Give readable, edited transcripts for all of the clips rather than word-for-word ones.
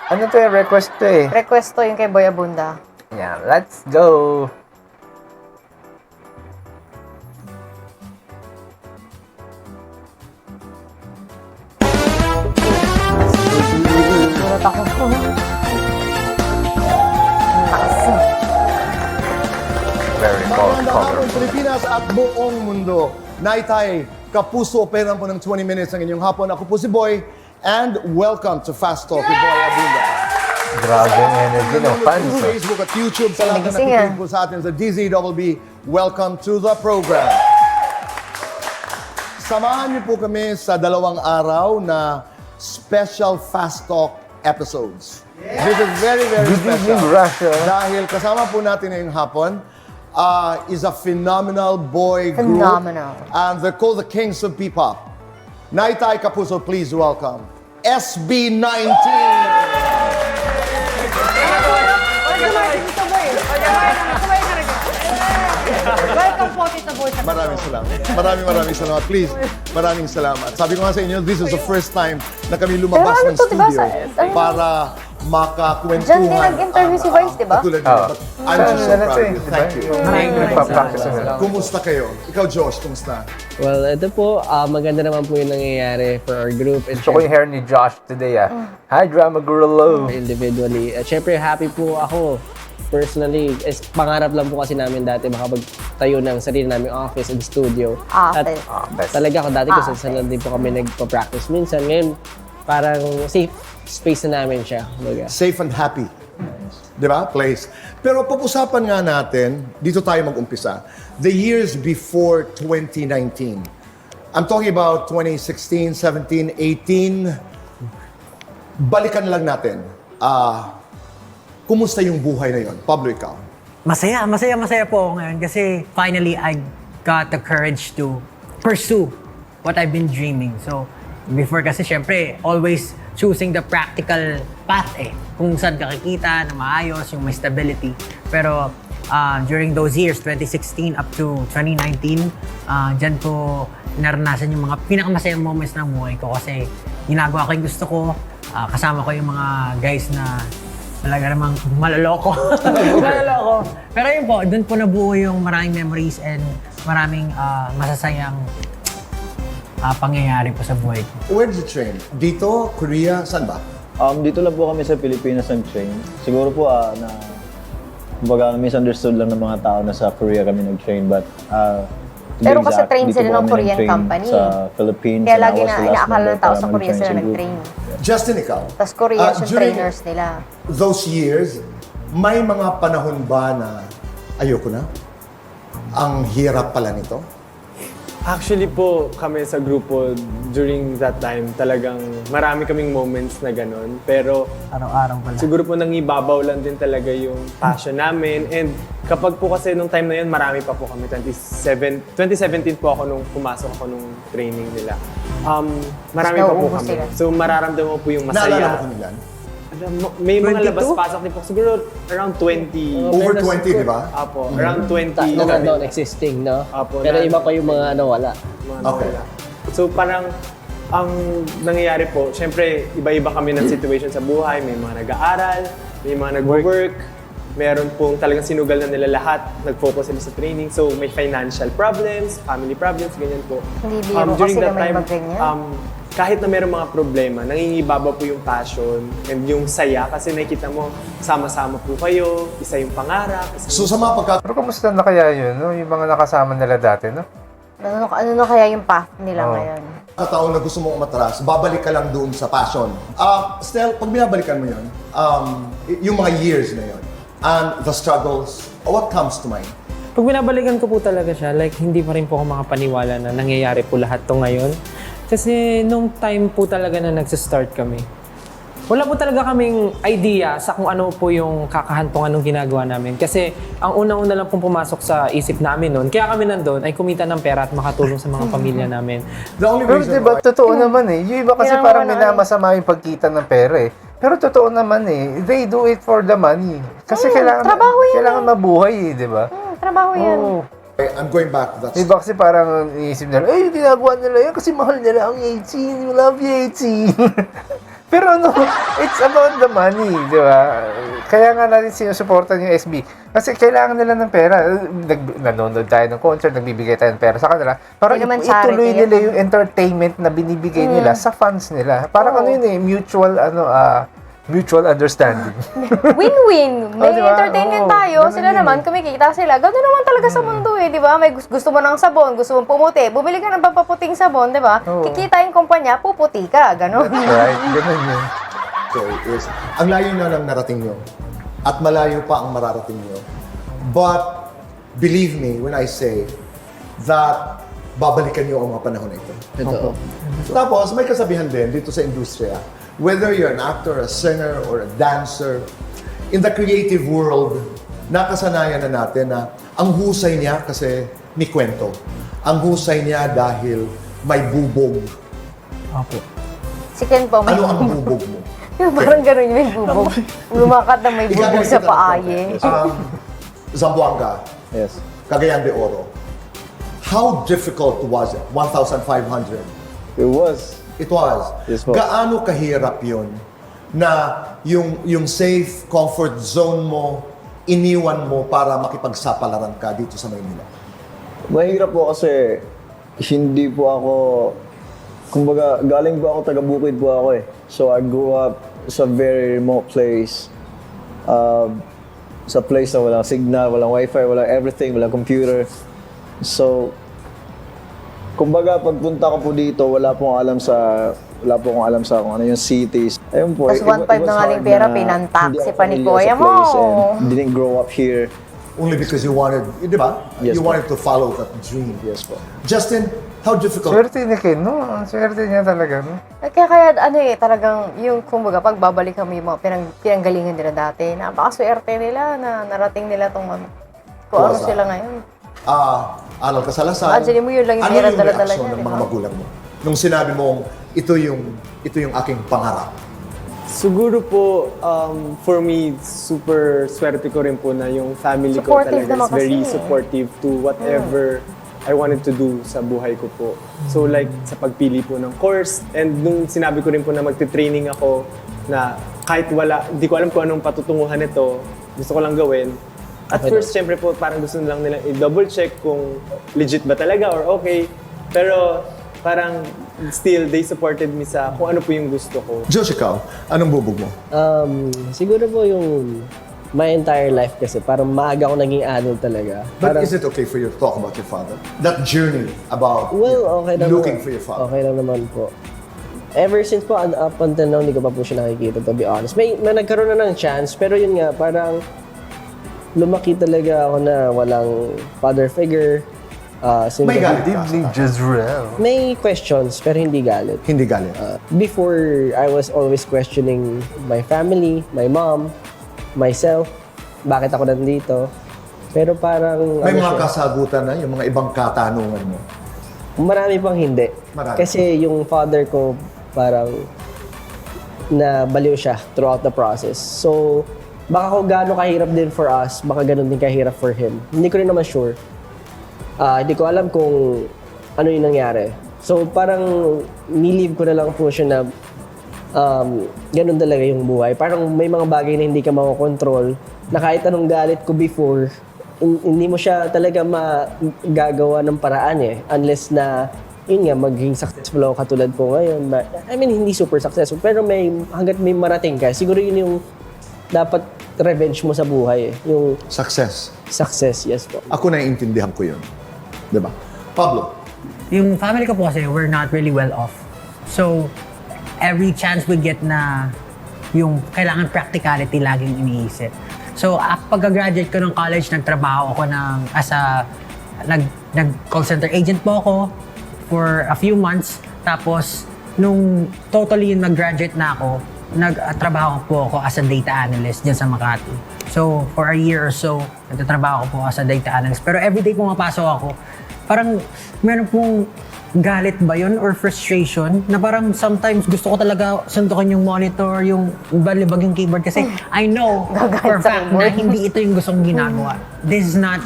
Ano to yung request to eh? Request to yung kay Boy Abunda. Yeah, let's go! Gulat ako. Takas. Very cold Magandang color. hapon, Pilipinas at buong mundo. Naitay, kapuso, operan po ng 20 minutes ng inyong hapon. Ako po si Boy, and welcome to Fast Talk with Boy Abunda. Grabe yung energy ng fans. Sa Oh. Facebook at YouTube, sa lahat na Nagising, nakikinig po sa atin sa DZBB, welcome to the program. Samahan niyo po kami sa 2 araw na special Fast Talk episodes. This is very, very Good special. evening, Russia. Dahil kasama po natin ngayong hapon is a phenomenal boy group. Phenomenal. And they're called the Kings of P-Pop. Naitay Kapuso, please welcome SB19. Welcome po, Tito Boy. Maraming salamat. Maraming salamat. Please, maraming salamat. Sabi ko nga sa inyo, this is the first time na kami lumabas Pero ano ng to, diba, studio para makakwentuhan. Diyan din nag-interview si Vice, diba? Katulad Oo. niyo. But I'm just so proud of you. Thank you. Nagpa-practice na sila. Kumusta kayo? Ikaw, Josh, kumusta? Well, ito po, maganda naman po yung nangyayari for our group and Gusto ko yung hair ni Josh today Hi, Drama Guru. individually. At syempre, happy po ako. Personally, pangarap lang po kasi namin dati makapagtayo ng sarili naming office and studio. At Office. talaga ako dati kasi saan din po kami nagpa-practice minsan. Ngayon, parang safe space na namin siya. Kumbaga. Safe and happy. Di ba? Place. Pero pag-usapan nga natin, dito tayo mag-umpisa. The years before 2019. I'm talking about 2016, 17, 18. Balikan lang natin. Kumusta yung buhay na yon? Pablo, ikaw. Masaya po ako ngayon kasi finally I got the courage to pursue what I've been dreaming. So, before kasi syempre, always choosing the practical path kung saan ka kikita na maayos, yung may stability. Pero during those years, 2016 up to 2019, dyan po naranasan yung mga pinakamasayang moments ng buhay ko kasi ginagawa ko yung gusto ko, kasama ko yung mga guys na talaga namang maloloko. Maloloko. Pero yun po, doon po nabuo yung maraming memories and maraming masasayang pangyayari po sa buhay ko. Where did you train? Dito? Korea? Saan ba? Dito lang po kami sa Pilipinas nag-train. Siguro po na kumbaga misunderstood lang ng mga tao na sa Korea kami nag-train but Pero kasi train sila ng Korean company. Sa Philippines. Kaya and I lagi was na the last inaakala member ng tao para sa Korea mag-train sila sa group. nag-train. Justin, ikaw? Tapos Koreans yung during trainers nila. Those years, may mga panahon ba na ayoko na? Ang hirap pala nito? Actually po, kami sa grupo during that time, talagang marami kaming moments na ganun. Pero Araw-araw pala. siguro po nangibabaw lang din talaga yung passion namin. And kapag po kasi nung time na yun, marami pa po kami. 2017 po ako nung pumasok ako nung training nila. Marami pa po Nauubos kami. sila. So mararamdaman mo po yung Naalala mo masaya. kung ilan? Alam mo, may mga 22? labas-pasok din po. Siguro around 20. Over Meron 20, di ba? Apo, around 20 Na kami. non-existing, no? Apo, Pero na- iba pa yung mga wala. Mga Okay. nawala. So parang ang nangyayari po, syempre iba-iba kami ng situation sa buhay. May mga nag-aaral, may mga nag-work, meron pong talagang sinugal na nila lahat, nag-focus sila sa training. So may financial problems, family problems, ganyan po. Hindi biro kasi na may magganyan. Kahit na mayroong mga problema, nangingibaba po yung passion and yung saya kasi nakikita mo, sama-sama po kayo, isa yung pangarap. So sa mga Pero kumusta na kaya yun, no? Yung mga nakasama nila dati, no? Ano na kaya yung path nila ngayon? kataon na gusto mong umatras, babalik ka lang doon sa passion. Stel, pag binabalikan mo yun, yung mga years na yun, and the struggles, what comes to mind? Pag binabalikan ko po talaga siya, like hindi pa rin po ako makapaniwala na nangyayari po lahat to ngayon. Kasi nung time po talaga na nagsa-start kami, wala po talaga kaming idea sa kung ano po yung kakahantungan ng ginagawa namin. Kasi ang unang-una lang pong pumasok sa isip namin noon, kaya kami nandun, ay kumita ng pera at makatulong sa mga pamilya namin. The only Pero reason diba, why, totoo naman eh. Yung iba kasi Kaya parang naman, minamasama yung pagkita ng pera eh. Pero totoo naman eh. They do it for the money. Kasi trabaho yan kailangan mabuhay eh, di ba? Trabaho yan. Oo. I'm going back to that. Diba kasi parang iisip nila, ay, ginagawa nila yan kasi mahal nila ang 18. We love you, 18. Pero ano, it's about the money, di ba? Kaya nga natin sinusuportan yung SB. Kasi kailangan nila ng pera. Nanonood tayo ng concert, nagbibigay tayo ng pera sa kanila. Para Hindi naman ituloy charity nila yung entertainment na binibigay nila sa fans nila. Parang ano yun eh, mutual understanding. Win-win. May Oh, diba? entertainment Oo, tayo. ganun Sila yun naman, kumikita sila. Gano'n naman talaga sa mundo eh, di ba? May gusto mo ng sabon, gusto mong pumuti. Bumili ka ng pampaputing sabon, di ba? Oo. Kikita yung kumpanya, puputi ka. Gano'n. Right? Ganun yun. So is, ang layo na ng narating nyo at malayo pa ang mararating nyo. But believe me when I say that babalikan nyo ang mga panahon na ito. Ito. Tapos may kasabihan din dito sa industriya, whether you're an actor, a singer, or a dancer, in the creative world, nakasanayan na natin na ang husay niya kasi may kwento. Ang husay niya dahil may bubog. Opo. Si Ken po, may Ano ang bubog mo? yung parang gano'n yung may bubog. Lumakat na may bubog Igagawin sa kita ng paaye. Zamboanga, Yes. Cagayan de Oro. How difficult was it? 1,500. It was. It was. Yes, po. Gaano kahirap yun na yung safe comfort zone mo, iniwan mo para makipagsapalaran ka dito sa Maynila? Mahirap po kasi hindi po ako, kumbaga galing po ako, taga-bukid po ako eh. So I grew up sa very remote place. Sa place na walang signal, walang wifi, walang everything, walang computer. So, kumbaga pagpunta ko po dito, wala po akong alam sa kung ano yung cities. Ayun po. Tapos 1.5 na nga yung pera, pinantak si Panikoya mo. Didn't grow up here. Only because you wanted, di ba? Yes, you po. wanted to follow that dream. Yes po. Justin, how difficult? Swerte ni Ken, no? Ang swerte niya talaga, no? Kaya ano eh, talagang yung kumbaga pagbabalik kami yung mga pinanggalingan nila dati, napakaswerte nila na narating nila tong kung ano Waza. sila ngayon. Aral ka sa Lasal. Imagine mo, yun lang yung ano pera yung dala-dala reaksyon niya, ng di mga ba? magulang mo? Nung sinabi mong, ito yung aking pangarap. Siguro po, for me, super swerte ko rin po na yung family ko Supportive talaga naman is very kasi. supportive to whatever I wanted to do sa buhay ko po. So like, sa pagpili po ng course, and nung sinabi ko rin po na magte-training ako, na kahit wala, hindi ko alam kung anong patutunguhan nito, gusto ko lang gawin. At first, syempre po, parang gusto lang nila i-double check kung legit ba talaga or okay. Pero parang still, they supported me sa kung ano po yung gusto ko. Josh, ikaw, anong bubog mo? Siguro po yung my entire life kasi parang maaga ako naging adult talaga. But Parang, is it okay for you to talk about your father? That journey about well, okay lang looking naman. for your father. Okay lang naman po. Ever since po, up until now, hindi ko pa po siya nakikita, to be honest. May nagkaroon na ng chance, pero yun nga, parang lumaki talaga ako na walang father figure. Single. May galit ka? Deeply Jezreel. May questions, pero hindi galit. Hindi galit. Before, I was always questioning my family, my mom, myself, bakit ako nandito. Pero parang... May ano mga siya, kasagutan na, yung mga ibang katanungan mo. marami pang hindi. Marami. Kasi yung father ko, parang nabaliw siya throughout the process. So, baka kung gaano kahirap din for us, baka ganun din kahirap for him. Hindi ko rin naman sure. Hindi ko alam kung ano yung nangyari. So, parang nilive ko na lang po siya na ganun talaga yung buhay. Parang may mga bagay na hindi ka makakontrol na kahit anong galit ko before, hindi mo siya talaga magagawa ng paraan eh. Unless na, yun nga, maging successful ako katulad ko ngayon. I mean, hindi super successful, pero hanggat may marating ka, siguro yun yung dapat revenge mo sa buhay eh. Yung Success. success, yes po. Ako naiintindihan ko yun. Diba? Pablo, Yung family ko po kasi, we're not really well off. So, every chance we get na yung kailangan practicality laging iniisip. So, pagka-graduate ko ng college, nagtrabaho ako nag-call center agent po ako for a few months. Tapos, nung totally nag-graduate na ako, nagtrabaho po ako as a data analyst dyan sa Makati. So, for a year or so, nagtatrabaho ko po as a data analyst. Pero everyday pumapasok ako, parang meron pong galit ba yun or frustration na parang sometimes gusto ko talaga suntukin yung monitor, yung balibag yung keyboard kasi I know for a fact na hindi ito yung gustong ginagawa. This is not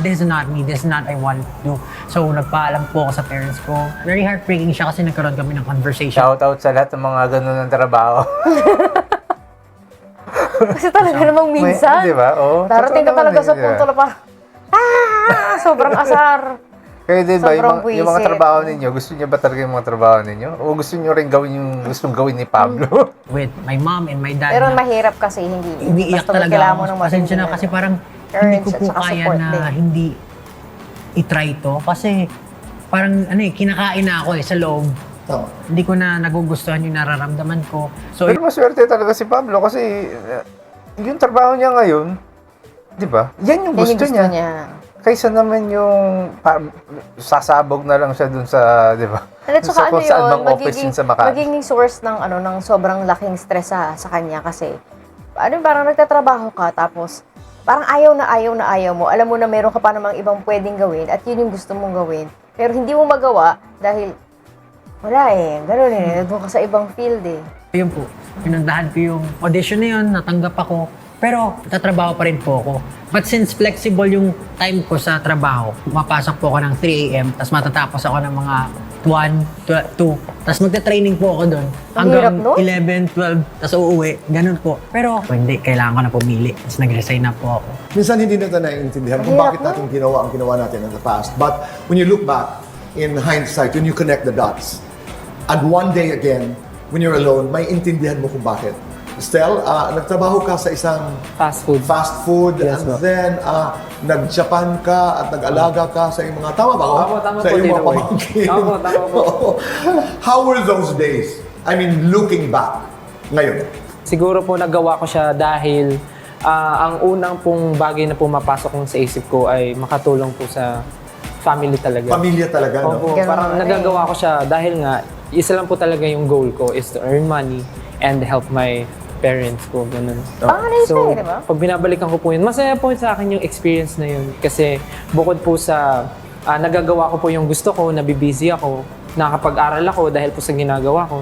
me. This is not I want to do. So nagpaalam po ako sa parents ko. Very heartbreaking siya kasi nagkaroon kami ng conversation. Shout out sa lahat ng mga ganun ng trabaho. Kasi talaga namang minsan, Di ba? Oo, darating ka totoo talaga naman sa eh. punto na parang, sobrang asar. Kayo din ba, Sobrang yung mga buwisit. trabaho ninyo, gusto niyo ba talaga yung mga trabaho ninyo? O gusto niyo rin gawin yung gustong gawin ni Pablo? With my mom and my dad. Pero na mahirap kasi, hindi. umiiyak Basta talaga kailangan ako. mo ng Pasensya na matinding kasi parang hindi ko parents po at saka kaya support na din. hindi i-try to. Kasi parang kinakain na ako sa loob. Tama. Hindi ko na nagugustuhan yung nararamdaman ko. So, Pero maswerte talaga si Pablo kasi yung trabaho niya ngayon, di ba? Yan yung Yan gusto, yung gusto niya. niya. Kaysa naman yung sasabog na lang siya dun sa, di ba? At Sa saka kung saan mang office yun sa Makati. magiging source ng sobrang laking stress sa kanya kasi parang nagtatrabaho ka tapos parang ayaw mo. Alam mo na meron ka pa namang ibang pwedeng gawin at yun yung gusto mong gawin. Pero hindi mo magawa dahil wala ganun doon ka sa ibang field yun po. Pinundahan ko yung audition na yun, natanggap ako. Pero, tatrabaho pa rin po ako. But since flexible yung time ko sa trabaho, mapasok po ako ng 3 a.m. Tapos matatapos ako ng mga 1, 2. Tapos magta-training po ako doon. Ang hirap Hanggang nun? 11, 12. Tapos uuwi. Ganun po. Pero, hindi. Kailangan ko na pumili. Tapos nag-resign na po ako. Minsan hindi natin naiintindihan kung Hirap bakit natin ginawa ang ginawa natin in the past. But when you look back, in hindsight, when you connect the dots, and one day again, when you're alone, may intindihan mo kung bakit. Estel, nagtrabaho ka sa isang Fast food. fast food, Yes, and ma'am. then nag-Japan ka at nag-alaga ka sa iyong mga, tama ba ako? Tama Sa po, iyong mga Tito Boy. pamangkin. Tama po. How were those days? I mean, looking back, ngayon. Siguro po nagawa ko siya dahil ang unang pong bagay na pumapasok kong sa isip ko ay makatulong po sa family talaga. Pamilya talaga, no? Opo, Ganun parang naman nagagawa ko siya dahil nga, isa lang po talaga yung goal ko is to earn money and help my parents ko, ganun. Panganay So, siya, di ba? pag binabalikan ko po yun, masaya po sa akin yung experience na yun. Kasi bukod po sa nagagawa ko po yung gusto ko, nabibusy ako, nakakapag-aral ako dahil po sa ginagawa ko,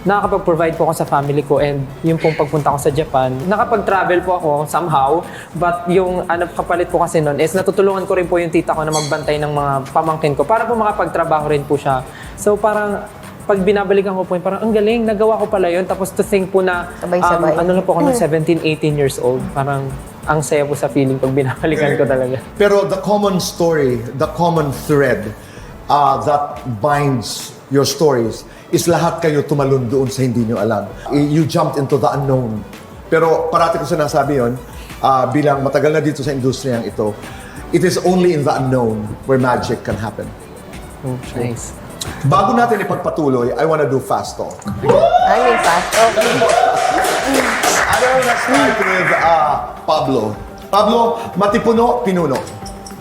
nakakapag-provide po ako sa family ko and yung pong pagpunta ko sa Japan, nakapag-travel po ako somehow, but yung kapalit po kasi nun is natutulungan ko rin po yung tita ko na magbantay ng mga pamangkin ko para po makapagtrabaho rin po siya. So parang pag binabalikan ko po yun, parang ang galing, nagawa ko pala yun. Tapos to think po na, Sabay-sabay. ano na po ako ng 17, 18 years old. Parang ang saya po sa feeling pag binabalikan ko talaga. Pero the common story, the common thread that binds your stories is lahat kayo tumalon doon sa hindi nyo alam. You jumped into the unknown. Pero parati ko sinasabi yun, bilang matagal na dito sa industriyang ito, it is only in the unknown where magic can happen. Nice. Bago natin ipagpatuloy, I wanna do fast talk. I mean, fast. Okay. Let's start with Pablo. Pablo, matipuno, pinuno.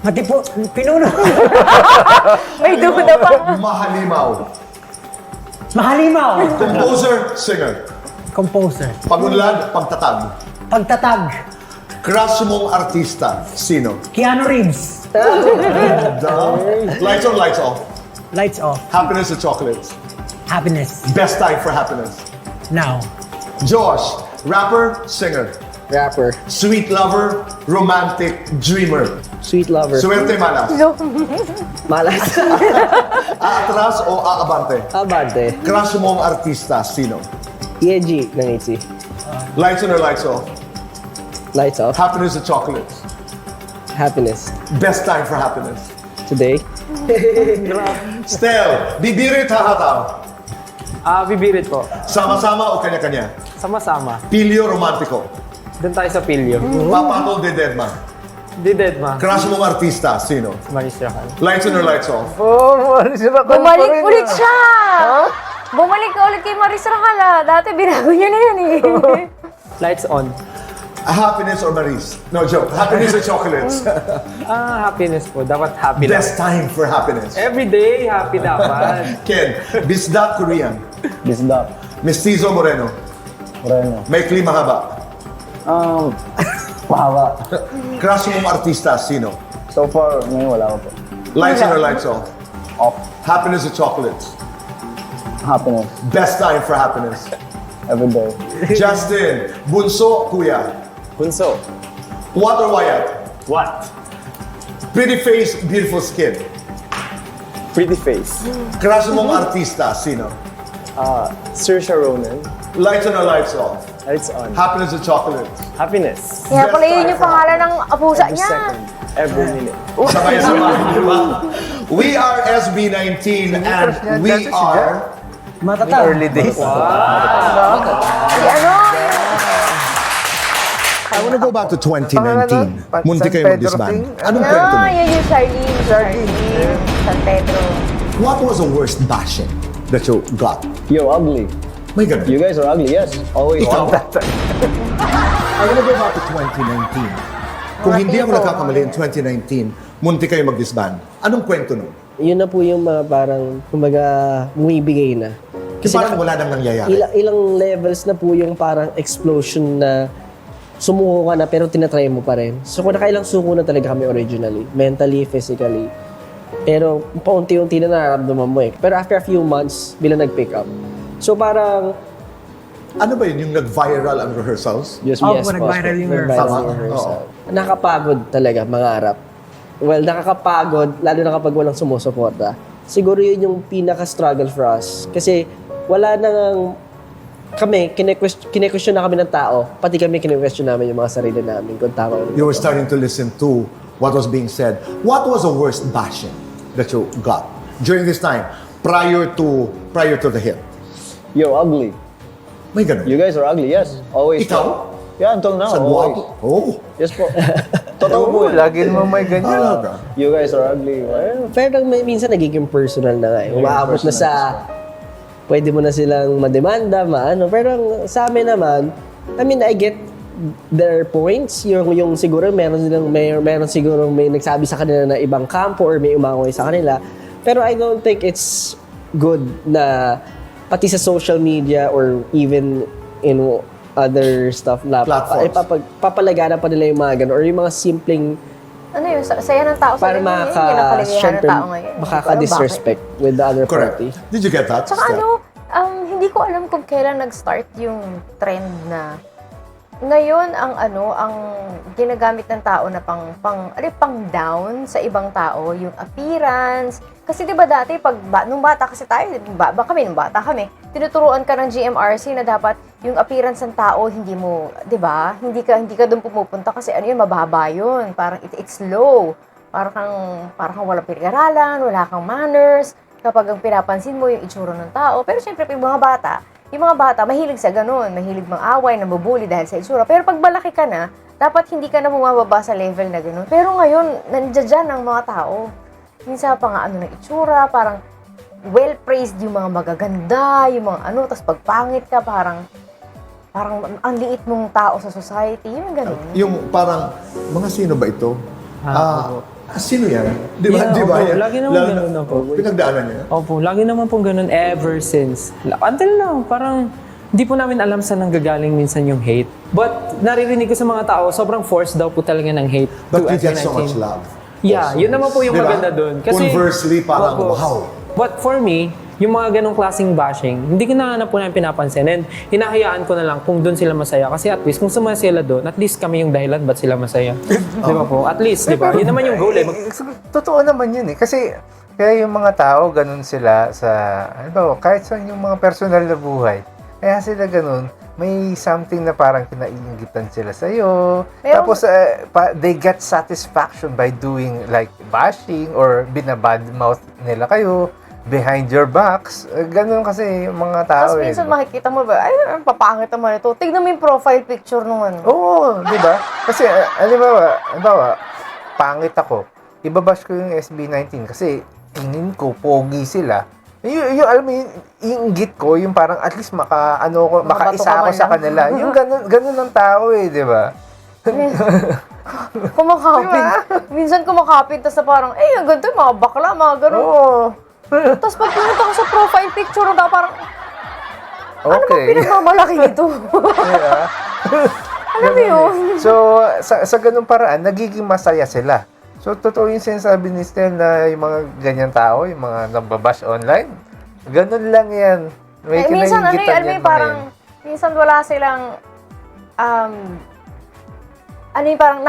Matipo, pinuno. May duda pa. Mahalimaw. Mahalimaw. Composer, singer. Composer. Pagunlad, pagtatag. Pagtatag. Crush mong artista, sino? Keanu Reeves. Lights on, lights off. Lights off. Happiness or chocolates? Happiness. Best time for happiness. Now. Josh, rapper, singer. Rapper. Sweet lover, romantic, dreamer. Sweet lover. Suwerte malas. Malas. Aatras o aabante? Abante. Crush mong artista, sino? EG ng ITZY. Lights on or lights off? Lights off. Happiness or chocolates? Happiness. Best time for happiness. Today. Stel, bibirit hahataw. Bibirit po. Sama-sama o kanya-kanya? Sama-sama. Pilyo romantiko. Doon tayo sa pilyo. Papatol de Deadma. Di dead ma. Crush mong artista, sino? Maris Racal. Lights on or lights off? Bumalik ulit siya! Bumalik ka ulit kay Maris Racal. Dati binago niya na yan Lights on. Happiness or Maris? No, joke. Happiness or chocolates? Happiness po. Dapat happy lang. Best time for happiness. Every day, happy dapat. Ken, Bisdak Korean. Bisdak. Mestizo Moreno. Moreno. May klima haba. Mahaba. Crush mong artista, sino? So far, ngayon wala ko po. Lights on or lights off? Off. Happiness or chocolates? Happiness. Best time for happiness. Every day. Justin, bunso, kuya. Bunso. What or Wyatt? What? Pretty face, beautiful skin. Pretty face. Crush mong artista, sino? Saoirse Ronan. Lights on or lights off? Lights on. Happiness or chocolates? Happiness. Kaya pala Best yun time yung for pangalan ng apusa Every niya. second. Every minute. Sabay-sabay, di ba? We are SB19 and we are... Early days. Si ano? I want to go back to 2019. Pangalan, Munti San kayo Pedro mag-disband. thing? Anong kwento Ah, mo? yan yung Charlene. San Pedro. What was the worst bashing that you got? Yo, ugly. May ganun. You guys are ugly, yes. Always. Ikaw? I want to go back to 2019. Kung Mga hindi ako tipo, nagkakamali in 2019, munti kayo mag-disband. Anong kwento nun? Yun na po yung mga parang, kumbaga, bumibigay na. Kasi parang wala nang nangyayari. Ilang levels na po yung parang explosion na sumuko ka na pero tinatry mo pa rin. So kung nakailang suko na talaga kami originally, mentally, physically. Pero paunti-unti na nararamdaman mo eh. Pero after a few months, bilang nag-pick up. So parang, Ano ba yun? Yung nag-viral ang rehearsals? Yes, Oh, yes, nag-viral yung nag-viral rehearsal. yung rehearsal. Nakakapagod talaga mangarap. Well, nakakapagod, lalo na kapag walang sumusuporta. Siguro yun yung pinaka-struggle for us. Kasi wala nang kami, kine-question na kami ng tao, pati kami kine-question namin yung mga sarili namin kung tama o You were starting to listen to what was being said. What was the worst bashing that you got during this time prior to the hit? Yo, ugly. May ganun. You guys are ugly, yes. Always. Ikaw? Yeah, until now. Sa Always. guwapo? Oh. Yes po. Totoo po Oo, yan. lagi naman may ganyan. Talaga. You guys are ugly. Well, Pero minsan nagiging personal na nga. Umaabot na sa pwede mo na silang mademanda, maano. Pero sa amin naman, I mean, I get their points. Yung siguro meron siguro may nagsabi sa kanila na ibang kampo or may umangoy sa kanila. Pero I don't think it's good na pati sa social media or even in other stuff na Platforms. papalagana pa nila yung mga ganun or yung mga simpleng Ano yun? Saya ng tao sa para ganyan. Yun yung nakaligayahan ng syempre, tao ngayon. makaka-disrespect with the other Correct. party. Did you get that? Tsaka Steph? ano, hindi ko alam kung kailan nag-start yung trend na ngayon ang ginagamit ng tao na pang down sa ibang tao, yung appearance. Kasi 'di ba dati nung bata kasi tayo, nung bata kami, tinuturuan ka ng GMRC na dapat yung appearance ng tao hindi mo, 'di ba? Hindi ka doon pumupunta kasi ano yun, mababa yun. Parang it's low. Parang kang walang pinag-aralan, wala kang manners. Kapag ang pinapansin mo yung itsura ng tao. Pero syempre, yung mga bata, mahilig sa ganun. Mahilig mang-away, nabubuli dahil sa itsura. Pero pag malaki ka na, dapat hindi ka na bumababa sa level na ganun. Pero ngayon, nandiyan dyan ang mga tao. Minsan pa nga ng itsura, parang well-praised yung mga magaganda, yung mga tapos pag pangit ka, parang ang liit mong tao sa society, yung ganun. Yung parang, mga sino ba ito? Sino yan? Di ba? Yeah, Di ba? opo. Yan? Lagi naman Lalo na- ganun ako. Pinagdaanan niya? Opo, lagi naman pong ganun ever since. Until now, parang hindi po namin alam saan nanggagaling minsan yung hate. But naririnig ko sa mga tao, sobrang forced daw po talaga ng hate. But to you get so SB19. much love. Yeah, yun naman po yung Di ba? maganda doon. Conversely, parang Opo. wow. But for me, yung mga ganong klaseng bashing, hindi ko na po namin pinapansin. And hinahayaan ko na lang kung doon sila masaya. Kasi at least, kung sumaya sila doon, at least kami yung dahilan ba't sila masaya. Di ba po? At least, di ba? Yun naman yung goal eh. Totoo naman yun eh. Kasi kaya yung mga tao, ganun sila sa, kahit sa yung mga personal na buhay. Kaya sila ganun, may something na parang kinaiingitan sila sa'yo. Tapos, they get satisfaction by doing like bashing or binabadmouth nila kayo behind your backs. Ganun kasi yung mga tao Tapos minsan diba? makikita mo ba, ay, papangit naman ito. Tignan mo yung profile picture nung ano. Oo, di ba? Kasi, halimbawa, pangit ako. Ibabash ko yung SB19 kasi tingin ko, pogi sila. Yung alam mo, yung inggit ko, yung parang at least makaisa ako sa kanila. Yung ganun ng tao eh, di ba? Kumakapit. Minsan kumakapit, tapos na parang, ang ganito, mga bakla, mga gano'n. Oo. Tapos pag pinunta ko sa profile picture, na parang, Okay. pinagmamalaki nito. Alam mo yun? So, sa ganung paraan, nagiging masaya sila. So, totoo yung sinasabi ni Stel na yung mga ganyan tao, yung mga nambabash online, ganun lang yan. May minsan, kinaingitan alam mo yan yung mga parang, yan. minsan wala silang, parang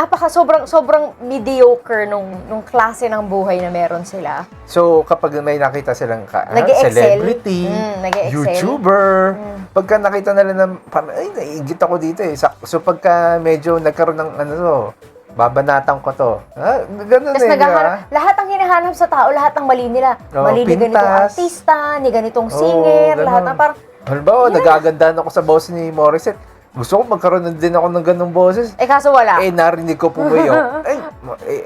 sobrang mediocre nung klase ng buhay na meron sila. So, kapag may nakita silang Nag-e-excel. celebrity, Nag-e-excel. YouTuber, pagka nakita nila na, parang, ay, naiigit ako dito eh. So, pagka medyo nagkaroon ng babanatan ko to. Ganun Tapos eh, di ba? lahat ang hinahanap sa tao, lahat ng mali nila. Oo, mali ni ganitong pintas. artista, ni ganitong Oo, singer, ganun. lahat ng parang, Halimbawa, nagagandaan ako sa boses ni Morissette. Gusto ko magkaroon din ako ng ganung boses. kaso wala. Narinig ko pumuyok.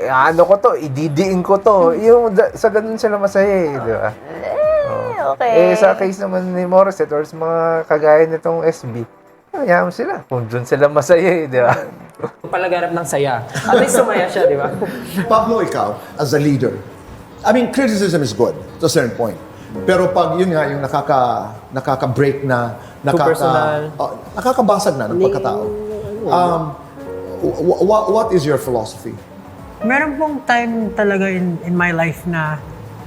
Ano ko to? Ididiin ko to. Sa ganun sila masaya eh, di ba? Okay. Sa case naman ni Morissette or sa mga kagaya nitong SB, hayaan mo sila. Kung dun sila masaya eh, di ba? Palaganap ng saya. At least sumaya siya, di ba? Pablo, ikaw, as a leader, I mean, criticism is good to a certain point. Pero pag yun nga, yung nakaka-break na, personal. nakakabasag na ng pagkatao. What is your philosophy? Meron pong time talaga in my life na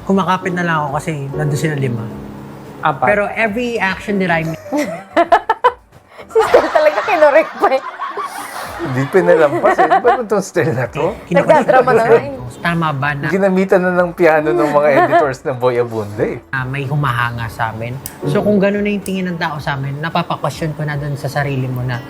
kumakapit na lang ako kasi nandun sila 5. Apat. Pero every action that I make, Si Stel talaga kinorek pa eh. Hindi pinalampas eh. Di ba itong style na to? Nagdadrama na nga eh. tama ba na Ginamitan na ng piano ng mga editors ng Boy Abunda eh. may humahanga sa amin? So kung gano'n na yung tingin ng tao sa amin, napapakwestiyon ko na doon sa sarili mo na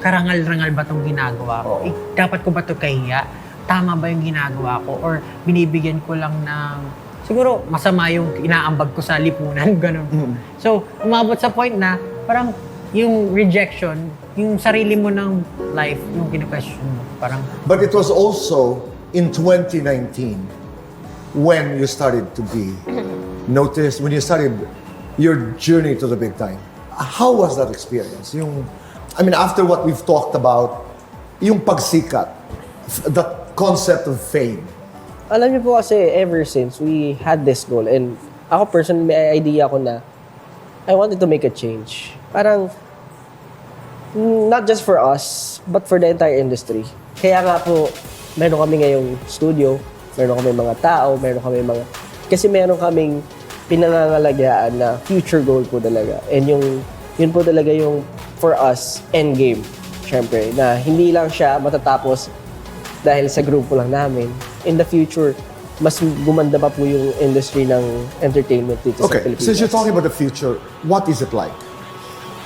karangal-rangal ba itong ginagawa ko? Dapat ko ba ito kahiya? Tama ba yung ginagawa ko? Or binibigyan ko lang ng siguro masama yung inaambag ko sa lipunan, gano'n po. So umabot sa point na parang yung rejection, yung sarili mo ng life, yung kinu-question mo. Parang, But it was also in 2019 when you started to be noticed, when you started your journey to the big time. How was that experience? After what we've talked about, yung pagsikat, the concept of fame. Alam niyo po kasi ever since we had this goal and ako personally may idea ako na I wanted to make a change. Parang not just for us, but for the entire industry. Kaya nga po, meron kami ngayong studio, meron kami mga tao, kasi meron kaming pinangangalagaan na future goal po talaga. And yun po talaga yung for us, end game. Syempre, na hindi lang siya matatapos dahil sa grupo lang namin. In the future, mas gumanda pa po yung industry ng entertainment dito sa Okay, Pilipinas. since you're talking about the future, what is it like?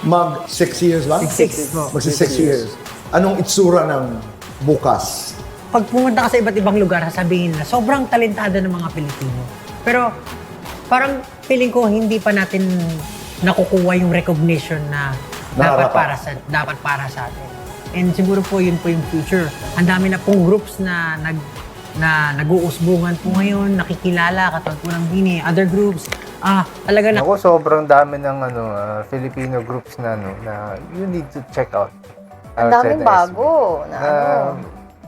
Mag 6 years ba? 6 po. Mag 6 years. Anong itsura ng bukas? pag pumunta ka sa iba't ibang lugar, sasabihin na sobrang talentado ng mga Pilipino. Pero parang feeling ko hindi pa natin nakukuha yung recognition na dapat para sa atin. And siguro po yun po yung future. Ang dami na pong groups na nag-uusbungan po ngayon, nakikilala, katulad po ng Bini, other groups. Talaga na Ako, sobrang dami ng Filipino groups na you need to check out. Ang daming outside the SB. bago na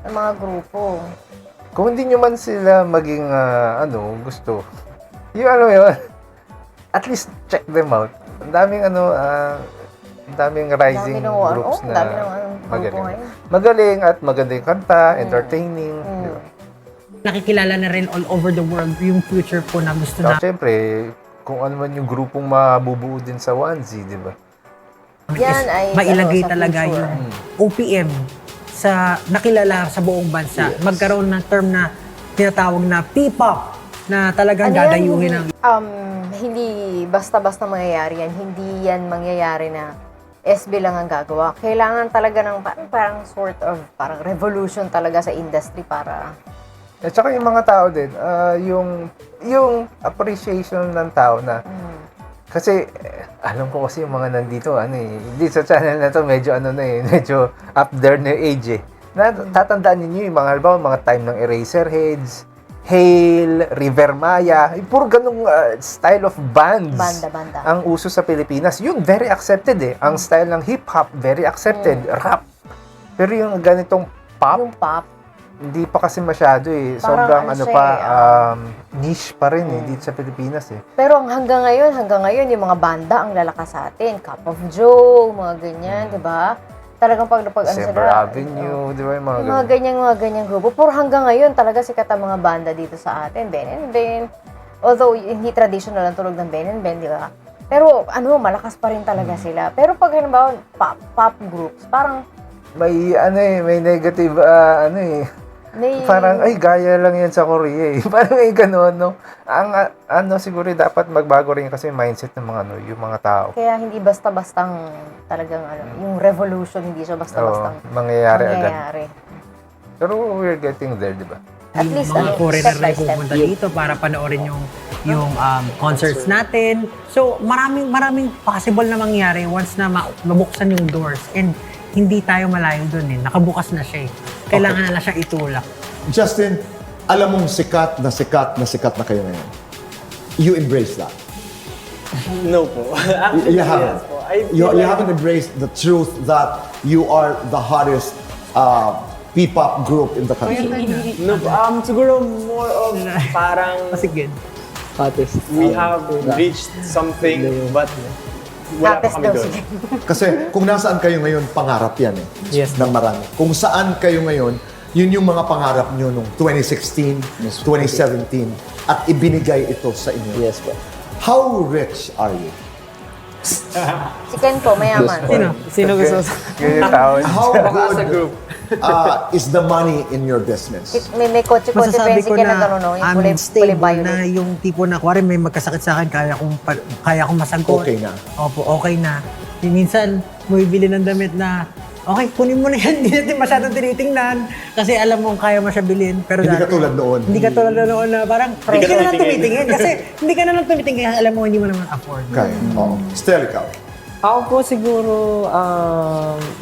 ng mga grupo. Kung hindi nyo man sila maging gusto, yun, at least check them out. Ang daming rising Dami ng groups dami na ng grupo magaling. ngayon. Magaling at maganda yung kanta, entertaining. Di ba? nakikilala na rin all over the world yung future po na gusto So, na syempre, kung ano man yung grupong mabubuo din sa Onesie, di ba? Yan ay mailagay sa talaga future. yung OPM sa nakilala sa buong bansa. Magkaroon ng term na tinatawag na P-pop na talagang Ano yan? dadayuhin ang Hindi basta-basta mangyayari yan. Hindi yan mangyayari na SB lang ang gagawa. Kailangan talaga ng parang sort of parang revolution talaga sa industry para At saka yung mga tao din, yung appreciation ng tao na kasi alam ko kasi yung mga nandito hindi sa channel na to medyo medyo up there na age eh. Tatandaan niyo yung mga halimbawa mga time ng Eraserheads, Hale, River Maya, puro ganung style of bands. Banda. Ang uso sa Pilipinas, yun very accepted eh. Ang style ng hip hop very accepted, rap. Pero yung ganitong pop, yung pop. hindi pa kasi masyado eh. Parang Sobrang niche pa rin dito sa Pilipinas eh. Pero hanggang ngayon, yung mga banda ang lalakas sa atin. Cup of Joe, mga ganyan, di ba? talagang pag ano December sila, Avenue, di ba yung mga yung mga ganyang grupo. Pero hanggang ngayon, talaga sikat ang mga banda dito sa atin. Ben and Ben. Although, hindi traditional ang tunog ng Ben and Ben, di ba? Pero, malakas pa rin talaga sila. Pero pag, halimbawa, pop groups, parang, may negative, may... parang, ay, gaya lang yan sa Korea eh. Parang may gano'n, no? Ang, siguro dapat magbago rin kasi yung mindset ng mga, yung mga tao. Kaya hindi basta-bastang talagang, yung revolution, hindi siya basta-bastang Mangyayari agad. mangyayari. Pero we're getting there, di ba? At least, mga foreigner step by na step. pupunta dito para panoorin yung concerts natin. So, maraming possible na mangyari once na mabuksan yung doors. And hindi tayo malayo dun eh. Nakabukas na siya eh. Kailangan na lang siya itulak. Justin, alam mong sikat na kayo ngayon. You embrace that. No po. Actually, You haven't. yes po. I You feel like- haven't embraced the truth that you are the hottest P-pop group in the country. No po. Siguro more of parang Kasi good. Hottest. we have reached something but wala pa Hottest kami daw, doon. sige. Kasi kung nasaan kayo ngayon, pangarap yan eh. Yes. Ng marami. Kung saan kayo ngayon, yun yung mga pangarap nyo nung 2016, 2017, at ibinigay ito sa inyo. Yes po. How rich are you? Si Ken po, mayaman. Sino gusto? Ganyan yung tao. How Sa good group. is the money in your business? May kotse-kotse pa Masasabi yan si ko Ken na na gano'n, no? Yung I'm kulay stable violet. na yung tipo na kuwari may magkasakit sa akin, kaya kong masagot. Okay na. Opo, okay na. Minsan, bumibili ng damit na, okay, kunin mo na yan, hindi natin masyadong tinitingnan. Kasi alam mo kaya mo siya bilhin. Pero Hindi dati- katulad noon. Hindi katulad na noon na parang, hindi ka na lang tumitingin. Kasi hindi ka na lang tumitingin kasi alam mo hindi mo naman afford. Okay. Oo. Still, ikaw. Ako po siguro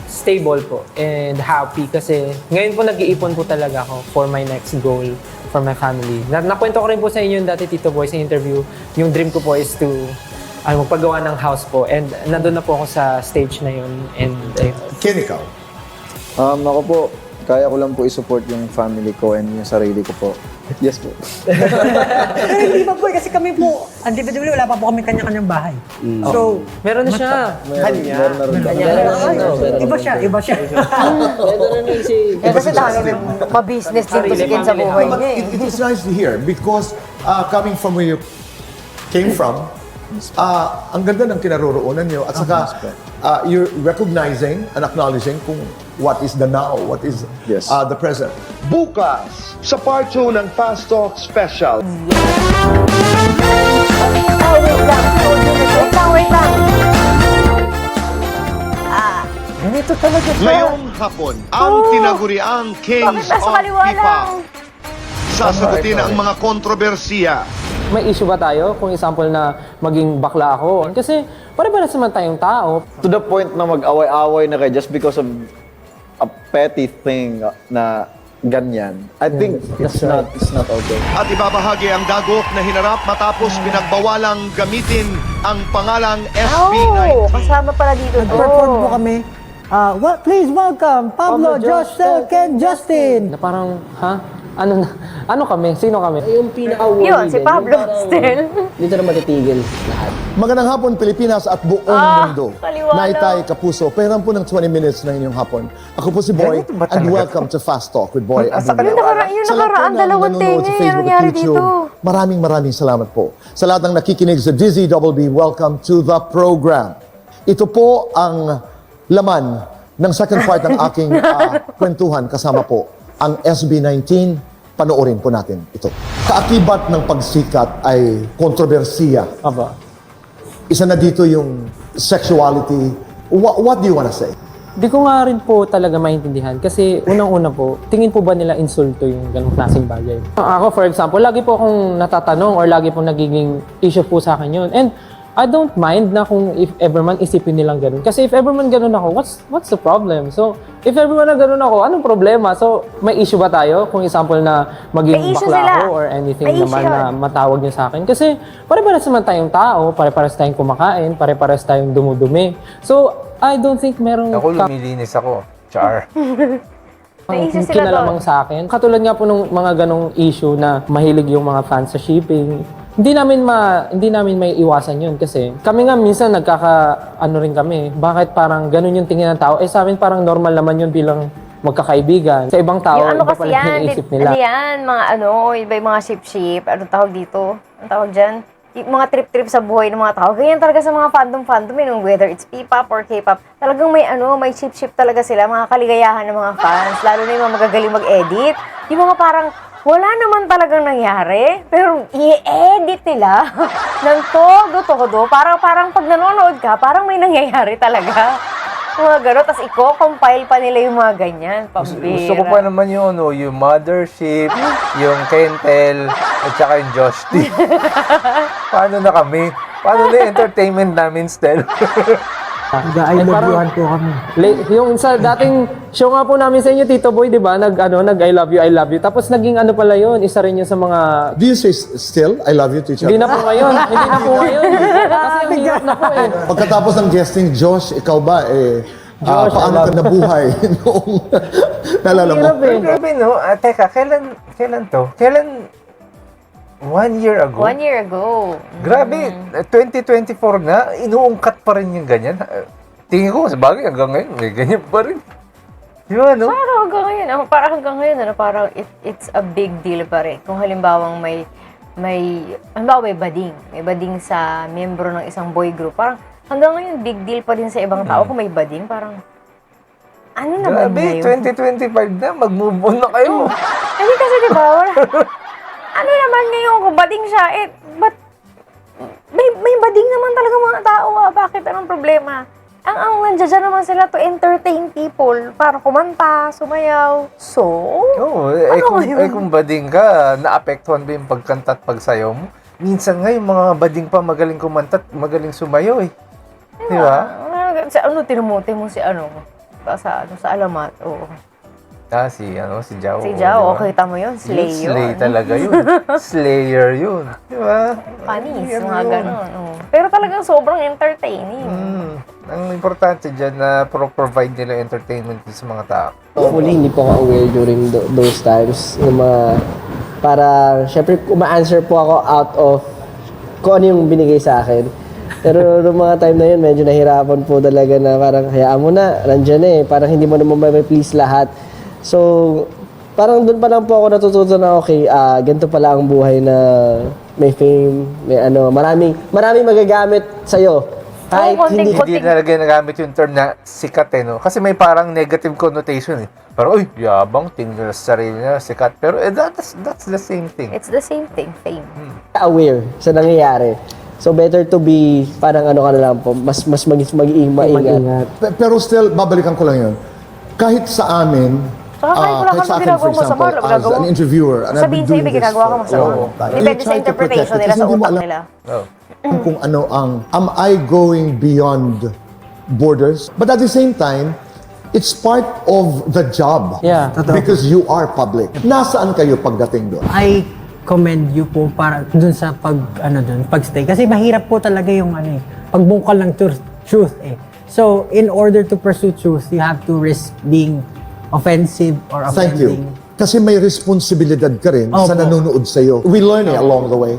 stable po and happy kasi ngayon po nag-iipon po talaga ako for my next goal for my family. Nakwento ko rin po sa inyo dati, Tito Boy, sa interview. Yung dream ko po is to magpagawa ng house po and nandun na po ako sa stage na yun. And Ken, ikaw. Ako po, kaya ko lang po i-support yung family ko and yung sarili ko po. Yes po. Pero hindi pa po kasi kami po, individually, wala pa po kami kanya-kanyang bahay. So, meron na siya. Meron na rin. iba siya. Kasi dami ma-business din po si Ken sa buhay But niya eh. it is nice to hear because coming from where you came from, ang ganda ng kinaroroonan nyo at saka you're recognizing and acknowledging kung what is the now, what is Yes. the present. Bukas, sa part 2 ng Fast Talk Special, Wait lang. Ganito talaga siya. Ngayong hapon, ang tinaguriang Kings Bakit nasa of kaliwa lang? P-pop. Sasagutin ang mga kontrobersiya. May issue ba tayo kung example na maging bakla ako? Kasi pare-pares naman tayong tao. To the point na mag-away-away na kayo just because of a petty thing na ganyan. I think it's not okay. At ibabahagi ang dagok na hinarap matapos pinagbawalang gamitin ang pangalang Oh, SB19. kasama pala dito to. Nag-perform po kami. Please welcome Pablo, Josh, Ken, Justin. Na parang, ano kami? Sino kami? Yung pinaka-worry Yun, si din, Pablo yung parang still. Dito na matitigil lahat. magandang hapon Pilipinas at buong mundo. kaliwala. Naitay Kapuso, pera po ng 20 minutes na inyong hapon. Ako po si Boy Ganito ba and talaga? welcome to Fast Talk with Boy Sa Abundan. Yung Sa lahat po nakaraan, ng dalawang nanonood tenga, sa yung Facebook at nangyari YouTube, dito. maraming salamat po. Sa lahat ng nakikinig sa Dizzy Double B, welcome to the program. Ito po ang laman ng second part ng aking kwentuhan kasama po ang SB19. Panoorin po natin ito. Kaakibat ng pagsikat ay kontrobersiya. Aba. Isa na dito yung sexuality. What do you wanna say? Di ko nga rin po talaga maintindihan kasi unang-una po, tingin po ba nila insulto yung ganong klaseng bagay? Ako, for example, lagi po akong natatanong or lagi po nagiging issue po sa akin yun. And I don't mind na kung if ever man isipin nilang ganun. Kasi if ever man ganun ako, what's the problem? So, if ever man na ganun ako, anong problema? So, may issue ba tayo? Kung example na maging May issue bakla sila. ako or anything May issue naman yun. na matawag niyo sa akin. Kasi pare-pares naman tayong tao, pare-pares tayong kumakain, pare-pares tayong dumudumi. So, I don't think merong Ako lumilinis ako. Char. May issue sila kinalamang sa akin. Katulad nga po ng mga ganong issue na mahilig yung mga fans sa shipping. hindi namin may iwasan yun kasi kami nga minsan ano rin kami, bakit parang ganun yung tingin ng tao? Eh sa amin parang normal naman yun bilang magkakaibigan. Sa ibang tao, Yung ano iba kasi pala yung yan, iniisip nila. ano yan, mga iba yung mga ship-ship, anong tawag dito? Anong tawag dyan? Yung mga trip-trip sa buhay ng mga tao. Ganyan talaga sa mga fandom, whether it's P-pop or K-pop, talagang may ship-ship talaga sila, mga kaligayahan ng mga fans, lalo na yung mga magagaling mag-edit. Yung mga parang, wala naman talagang nangyari, pero i-edit nila ng todo-todo. Parang pag nanonood ka, parang may nangyayari talaga. Mga gano'n, tapos i-compile pa nila yung mga ganyan. Pambira. Gusto ko pa naman yung, yung Mothership, yung Kentel, at saka yung Josh T. Paano na kami? Paano na yung entertainment namin, Stel? I love youhan po kami. Yung sa dating show nga po namin sa inyo, Tito Boy, di ba? Nag I love you. Tapos naging ano pala yun, isa rin yun sa mga... Do you say still, I love you to each other? Hindi na po ngayon. Kasi ang hirap na po eh. Pagkatapos ng guesting, Josh, ikaw ba, Josh, paano ka nabuhay noong, naalala mo? Hirap eh. Grabe, no? Teka, kailan to? Kailan? 1 year ago? 1 year ago. Grabe, 2024 na, inuungkat pa rin yung ganyan. Tingin ko, sa bagay, hanggang ngayon, may ganyan pa rin. Di ba, no? Parang hanggang ngayon, hanggang ngayon, parang it's a big deal pa rin. Kung halimbawang may bading sa membro ng isang boy group, parang hanggang ngayon, big deal pa rin sa ibang tao kung may bading, parang, ano naman Grabe, ngayon? 2025 na, mag-move on na kayo. Hindi kasi di ba, ano naman ngayon, kung bading siya, but may bading naman talaga mga tao, bakit, anong problema? Ang nandiyan naman sila to entertain people, para kumanta, sumayaw, so, Oo, kung bading ka, naapektuhan ba yung pagkanta at pagsayaw mo? Minsan nga, yung mga bading pa magaling kumanta at magaling sumayaw eh. Di ba? Tinumote mo si sa alamat, oo. Si Jao. Si Jao, kita mo yun, slay yun. Slay talaga yun. Slayer yun. Di ba? Panis, mga ganun. Oo. Pero talagang sobrang entertaining. Ang importante dyan na provide nila entertainment sa mga tao. Hopefully, hindi po ako aware during those times. Yung mga, para, syempre, uma-answer po ako out of kung ano yung binigay sa akin. Pero noong mga time na yun, medyo nahirapan po talaga na parang, hayaan mo na, nandyan eh. Parang hindi mo naman may-please lahat. So, parang doon pa lang po ako natututo na, okay, ganito pala ang buhay na may fame, may maraming magagamit sa'yo. Kahit hindi Hindi talaga nagamit yung term na sikat eh, no? Kasi may parang negative connotation eh. Pero, uy, yabang, tingnan sa sarili na, sikat. Pero that's the same thing. It's the same thing, fame. aware sa nangyayari. So, better to be, parang ka na lang po, mas maging maingat. Pero still, babalikan ko lang yun. Kahit sa amin, Saka kahit wala kahit kang sa akin, ginagawa for example, masama, as an interviewer, and I've sabihin been sa'yo, doing may this ginagawa ka masama. for- Depende You sa try to interpretation protect it nila kasi sa hindi mo utak alam nila. Oh. kung ano am I going beyond borders? But at the same time, it's part of the job. Yeah, totoo. Because you are public. Nasaan kayo pagdating doon? I commend you po para dun sa pagstay. Kasi mahirap po talaga yung pagbungkal ng truth eh. So, in order to pursue truth, you have to risk being offensive or Thank offending. you. Kasi may responsibilidad ka rin Opo. sa nanonood sa'yo. We learn it along the way.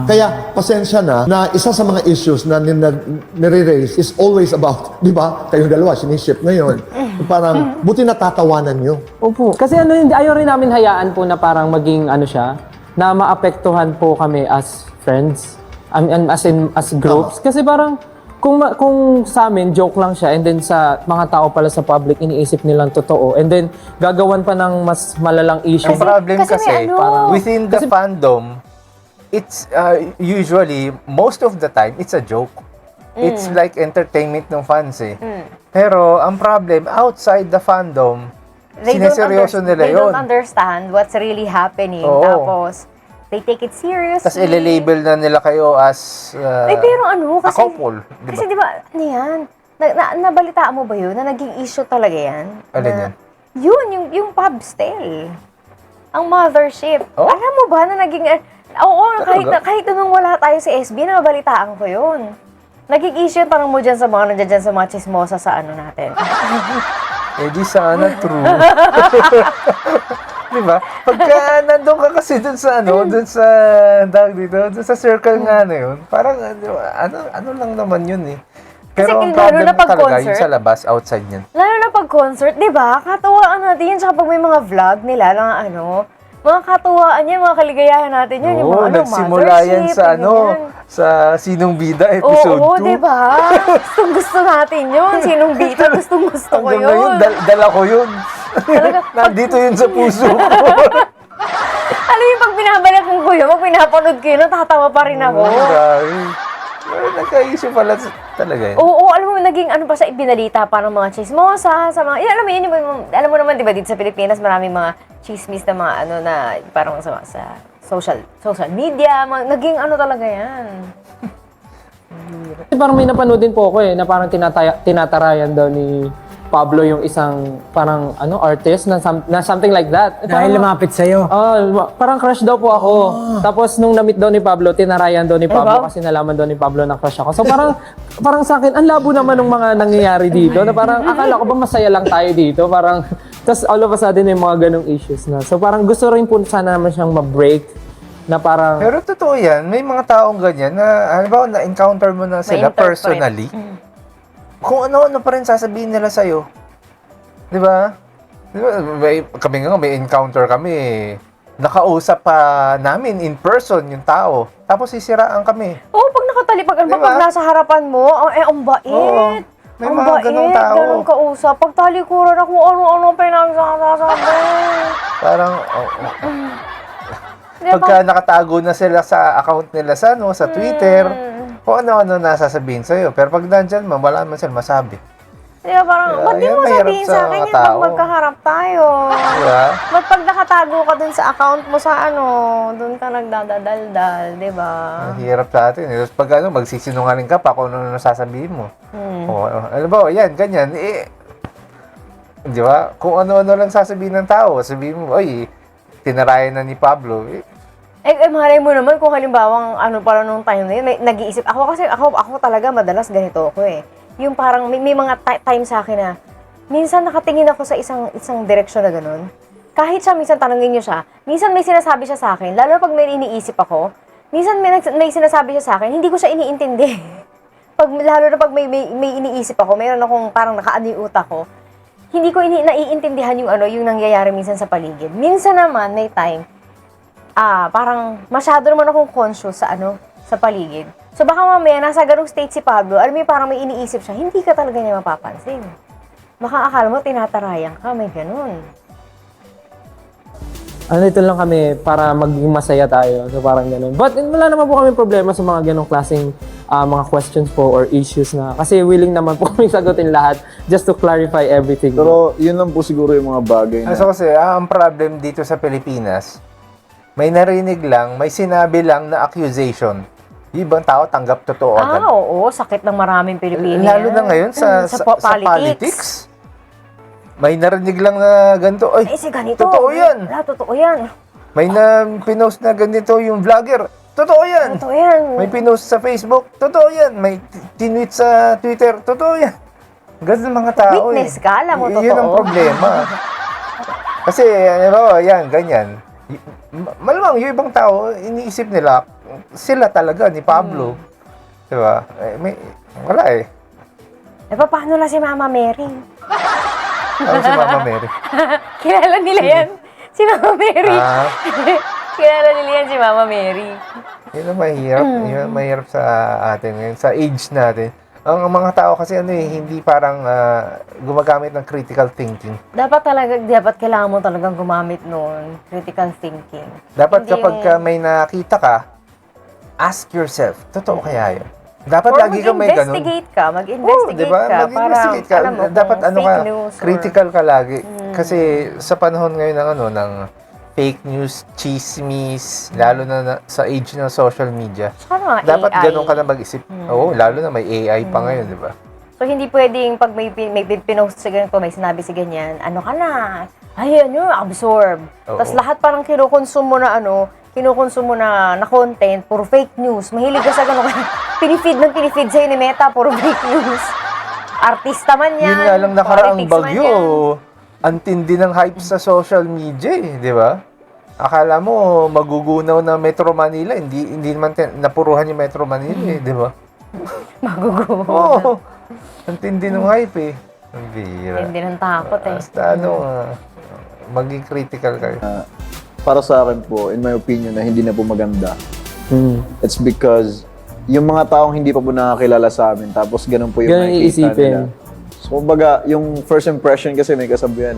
Kaya, pasensya na isa sa mga issues na nire-raise is always about, di ba, kayong dalawa, siniship ngayon. Parang, buti natatawanan nyo. Opo. Kasi ayaw rin namin hayaan po na parang maging siya, na maapektuhan po kami as friends. As groups. Kasi parang, kung sa amin, joke lang siya, and then sa mga tao pala sa public, iniisip nilang totoo, and then gagawan pa ng mas malalang issue. Ang problem kasi kasi, may ano. within the fandom, it's usually, most of the time, it's a joke. It's like entertainment ng fans eh. Pero, ang problem, outside the fandom, sineseryoso nila They yun. don't understand what's really happening. Oo. Tapos, they take it seriously. Tapos ile-label na nila kayo as pero a kasi, couple. Di kasi ba? di ba, yan, nabalitaan mo ba yun, na naging issue talaga yan? Alin Na- yan? Yun, yung pub still. Ang mothership. Oh? Alam mo ba na naging, oo, Talaga? kahit nung wala tayo sa SB, nabalitaan ko yun. Naging issue, tanong mo dyan sa mga nandiyan dyan sa mga chismosa sa natin. Eh di sana true. Di ba? Pagka nandun ka kasi dun sa dun sa, tawag dito, dun sa circle nga na yun, parang ano lang naman yun eh. Pero ang lalo problem na pag talaga, concert, yung sa labas, outside yan. Lalo na pag concert, di ba? Katuwaan natin yan. Tsaka pag may mga vlog nila, lang mga katuwaan yan, mga kaligayahan natin yan. Yung Oo, mga nagsimula yan Mothership, sa ganyan. sa Sinong Bida, episode 2. Oo, di ba? Gustong gusto natin yun. Sinong bita, gustong gusto ko Hanggang ngayon, yun. dala ko yun. Nandito yun sa puso ko. Alam yung pag binabalik ko yun, pag pinapanood ko yun, natatawa pa rin ako. Grabe. Nagka-issue pala talaga yun. Oo, alam mo, naging ano pa sa ibinalita pa ng mga chismosa, sa mga, alam mo yun, alam mo naman, di ba, dito sa Pilipinas, maraming mga chismis na mga na parang sa social media, naging talaga yan. Parang may napanood din po ako na parang tinatarayan daw ni Pablo yung isang parang artist na something like that. Dahil lumapit sa'yo. Parang crush daw po ako. Tapos nung na-meet daw ni Pablo, tinarayan daw ni Pablo kasi nalaman daw ni Pablo na crush ako. So parang sa akin, ang labo naman ng mga nangyayari dito na parang akala ko ba masaya lang tayo dito. Parang, tas all of a sudden may mga ganong issues na. So parang gusto rin po sana naman siyang ma-break na parang... Pero totoo yan, may mga taong ganyan na, halimbawa, na-encounter mo na sila Ma-interpret. personally. Kung ano-ano pa rin sasabihin nila sa'yo. Di ba? Di ba? Kami nga, may encounter kami. Nakausap pa namin in person yung tao. Tapos sisiraan kami. Oo, pag nakatalipag, Diba? pag nasa harapan mo, ang bait. Oo. May Ang mga ganong tao. ganong kausap. Pag talikuran ako, ano-ano pinagsasasabi. Parang, Diba? pagka nakatago na sila sa account nila sa Twitter, kung ano-ano nasasabihin sa'yo. Pero pag nandyan, wala naman sila masabi. Diba, parang, ba't di yan, mo mahirap sabihin sa sa akin mga yan pag tao. magkaharap tayo? Diba? Ba't pag nakatago ka dun sa account mo sa dun ka nagdadaldal, diba? Ang hirap sa atin. Tapos pag magsisinungaling ka pa kung ano sasabihin mo. O, alam ba, yan, ganyan. Di ba? Kung ano-ano lang sasabihin ng tao, sabihin mo, oy, tinarayan na ni Pablo. Malay mo naman kung halimbawang pala nung time na yun, nag-iisip. Ako kasi, ako talaga madalas ganito ako eh. Yung parang may mga time sa akin na minsan nakatingin ako sa isang direksyon na ganun. Kahit siya, minsan tanongin niyo siya, minsan may sinasabi siya sa akin, lalo pag may iniisip ako, minsan may sinasabi siya sa akin, hindi ko siya iniintindi. Lalo na pag may iniisip ako, mayroon akong parang nakaano yung utak ko, hindi ko naiintindihan yung nangyayari minsan sa paligid. Minsan naman, may time, parang masyado naman akong conscious sa paligid. So baka mamaya, nasa ganung state si Pablo, alam mo parang may iniisip siya, hindi ka talaga niya mapapansin. Baka akala mo, tinatarayan ka, may ganun. Ito lang kami para maging masaya tayo. So parang ganun. But wala naman po kami problema sa mga ganong klaseng mga questions po or issues na. Kasi willing naman po kami sagutin lahat just to clarify everything. Pero yun lang po siguro yung mga bagay na... So kasi, ang problem dito sa Pilipinas, may narinig lang, may sinabi lang na accusation. Yung ibang tao tanggap totoo agad. Oo, sakit ng maraming Pilipino. Lalo na ngayon sa politics. May narinig lang na ganito. Ay, si ganito. totoo yan. Totoo yan. May pinost na ganito yung vlogger. Totoo yan. Totoo yan. May pinost sa Facebook. Totoo yan. May tinweet sa Twitter. Totoo yan. Ganun mga tao Witness ka, alam mo, Yun ang totoo. problema. Kasi, yan, ganyan. Malamang yung ibang tao, iniisip nila, sila talaga ni Pablo. Diba? Wala eh. Paano na si Mama Mary? Ano si Mama Mary? Kilala nila yan. Si Mama Mary. Kilala nila yan si Mama Mary. Yun ang mahirap. Yun ang mahirap sa atin ngayon. Sa age natin. Ang mga tao kasi hindi parang gumagamit ng critical thinking. Dapat kailangan mo talagang gumamit noon. Critical thinking. Dapat Hindi kapag may nakita ka, ask yourself, totoo kaya yun? Dapat Or lagi kang may ganun. mag-investigate diba? ka. Mag-investigate ka. Alam mo, Dapat kung fake ka, news or- critical ka lagi. Kasi sa panahon ngayon ng fake news, chismis, lalo na sa age ng social media. Saka Dapat AI. ganun ka na mag-isip. Oo, lalo na may AI pa ngayon, di ba? So, hindi pwedeng pag may pinost sa ganito, may sinabi si ganyan, ano ka na? Ay, absorb. Oo. Tapos lahat parang kinukonsumo na content, puro fake news. Mahilig ka sa gano'n. pinifeed sa'yo ni Meta, puro fake news. Artista man yan. Yun nga lang nakaraang politics man bagyo. yan. ang tindi ng hype sa social media di ba? Akala mo magugunaw na Metro Manila, hindi naman napuruhan yung Metro Manila di ba? Magugunaw. Oo. Ang tindi ng hype Ang bira. Hindi ng takot Basta maging critical kayo. Para sa akin po, in my opinion, na hindi na po maganda. It's because yung mga taong hindi pa po nakakilala sa amin, tapos ganun po yung Ganun nakikita iisipin. nila. So, kumbaga, yung first impression kasi may kasabihan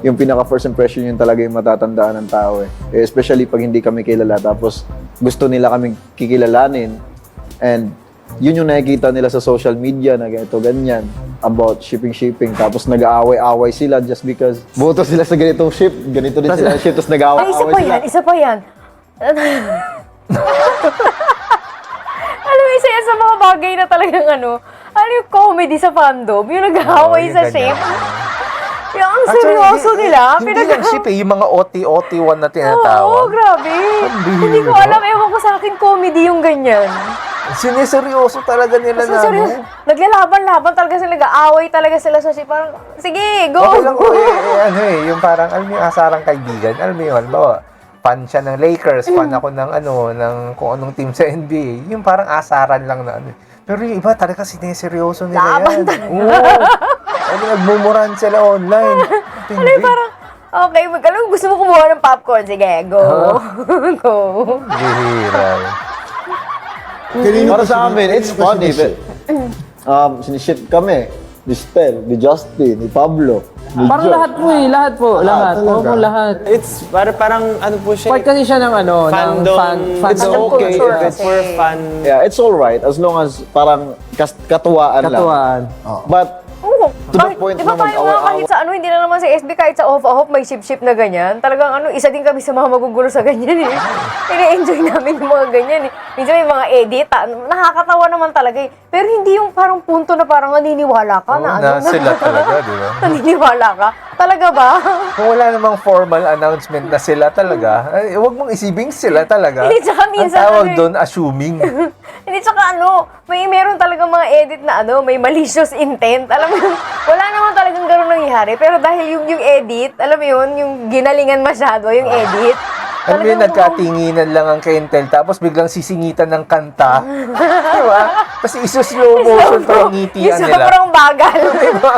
yung pinaka first impression yung talaga yung matatandaan ng tao especially pag hindi kami kilala, tapos gusto nila kaming kikilalanin, and yun yung nakikita nila sa social media na ganito, ganyan, about shipping, tapos nag-aaway-aaway sila just because boto sila sa ganitong ship, ganito din sila ship, tapos nag-aaway-aaway sila. Isa pa yan. Alam mo, isa yan sa mga bagay na talagang yung comedy sa fandom, yung nag-aaway sa ship. Yung ang seryoso nila. Hindi lang ship yung mga OT-1 na tinatawag. Oo, grabe. Hindi ko alam, ewan ko sa akin, comedy yung ganyan. Sineseryoso talaga nila na Seryoso, naglalaban-laban talaga sila, nag-aaway talaga sila sa ship. Parang, sige, go! Okay lang yung parang, alam mo yung asarang kaibigan, alam mo yun, bawa, fan siya ng Lakers, fan ako ng ng kung anong team sa NBA, yung parang asaran lang na Pero yung iba talaga sineseryoso nila Laban yan. Oo. Nagmumuran sila online. Parang, okay, gusto mo kumuha ng popcorn, sige, go. Go. Bihira. Para sa amin, it's funny. Siniship kami. Ni Stel, ni Justin, ni Pablo, ni Parang Joe. lahat po. Lahat. talaga? Oo po, lahat. It's parang po siya. Part kasi siya ng Fandom. It's Fandom okay culture if it's kasi. for fun. Yeah, it's alright as long as parang katuwaan lang. Katuwaan. But Oo. To the point di ba na tayo mag-away-away. kahit sa hindi na naman sa SB, kahit sa off may ship-ship na ganyan. Talagang isa din kami sa mga magugulo sa ganyan Ine-enjoy namin yung mga ganyan Minsan may mga edit, nakakatawa naman talaga Pero hindi yung parang punto na parang naniniwala ka Na sila talaga, di ba? Naniniwala ka? Talaga ba? Kung wala namang formal announcement na sila talaga, huwag mong isibing sila talaga. Hindi, tsaka minsan ang tawag doon, assuming. Hindi, tsaka meron talaga mga edit na may malicious intent. Alam mo yun, wala naman talagang gano'n nangyayari. Pero dahil yung edit, alam mo yun, yung ginalingan masyado, yung edit. Alam mo yun, nagkatinginan lang ang Kentel, tapos biglang sisingitan ng kanta. Di ba? Tapos iso-slow motion pa yung ngitian Yung nila. sobrang bagal. Diba?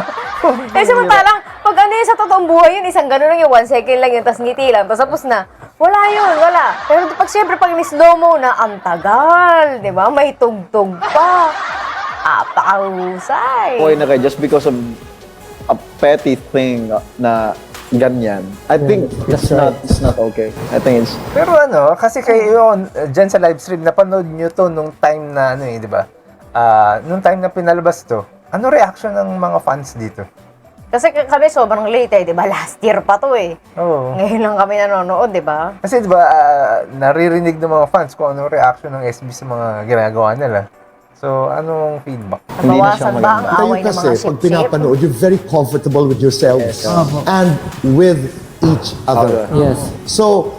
Samantalang, pag yun sa totoong buhay yun, isang gano'n lang yung 1 second lang yun, tapos ngiti lang, tapos na. Wala yun, wala. Pero siyempre, pag ni-slow mo na, ang tagal, di ba? May tugtog pa. Apakahusay. okay na kayo just because of a petty thing na ganyan. I think it's not okay. I think it's Pero kasi kayo dyan sa live stream, napanood nyo to nung time na di ba? Nung time na pinalabas to, ano reaction ng mga fans dito? Kasi kami sobrang late di ba? Last year pa to Oo. Ngayon lang kami nanonood, di ba? Kasi di ba, naririnig ng mga fans kung anong reaction ng SB sa mga ginagawa nila. So, anong feedback? Hindi na siya Nabawasan ba ang maganda. Kayo away ng kasi, mga pag ship-ship? pinapanood, you're very comfortable with yourselves and with each other. Yes. So,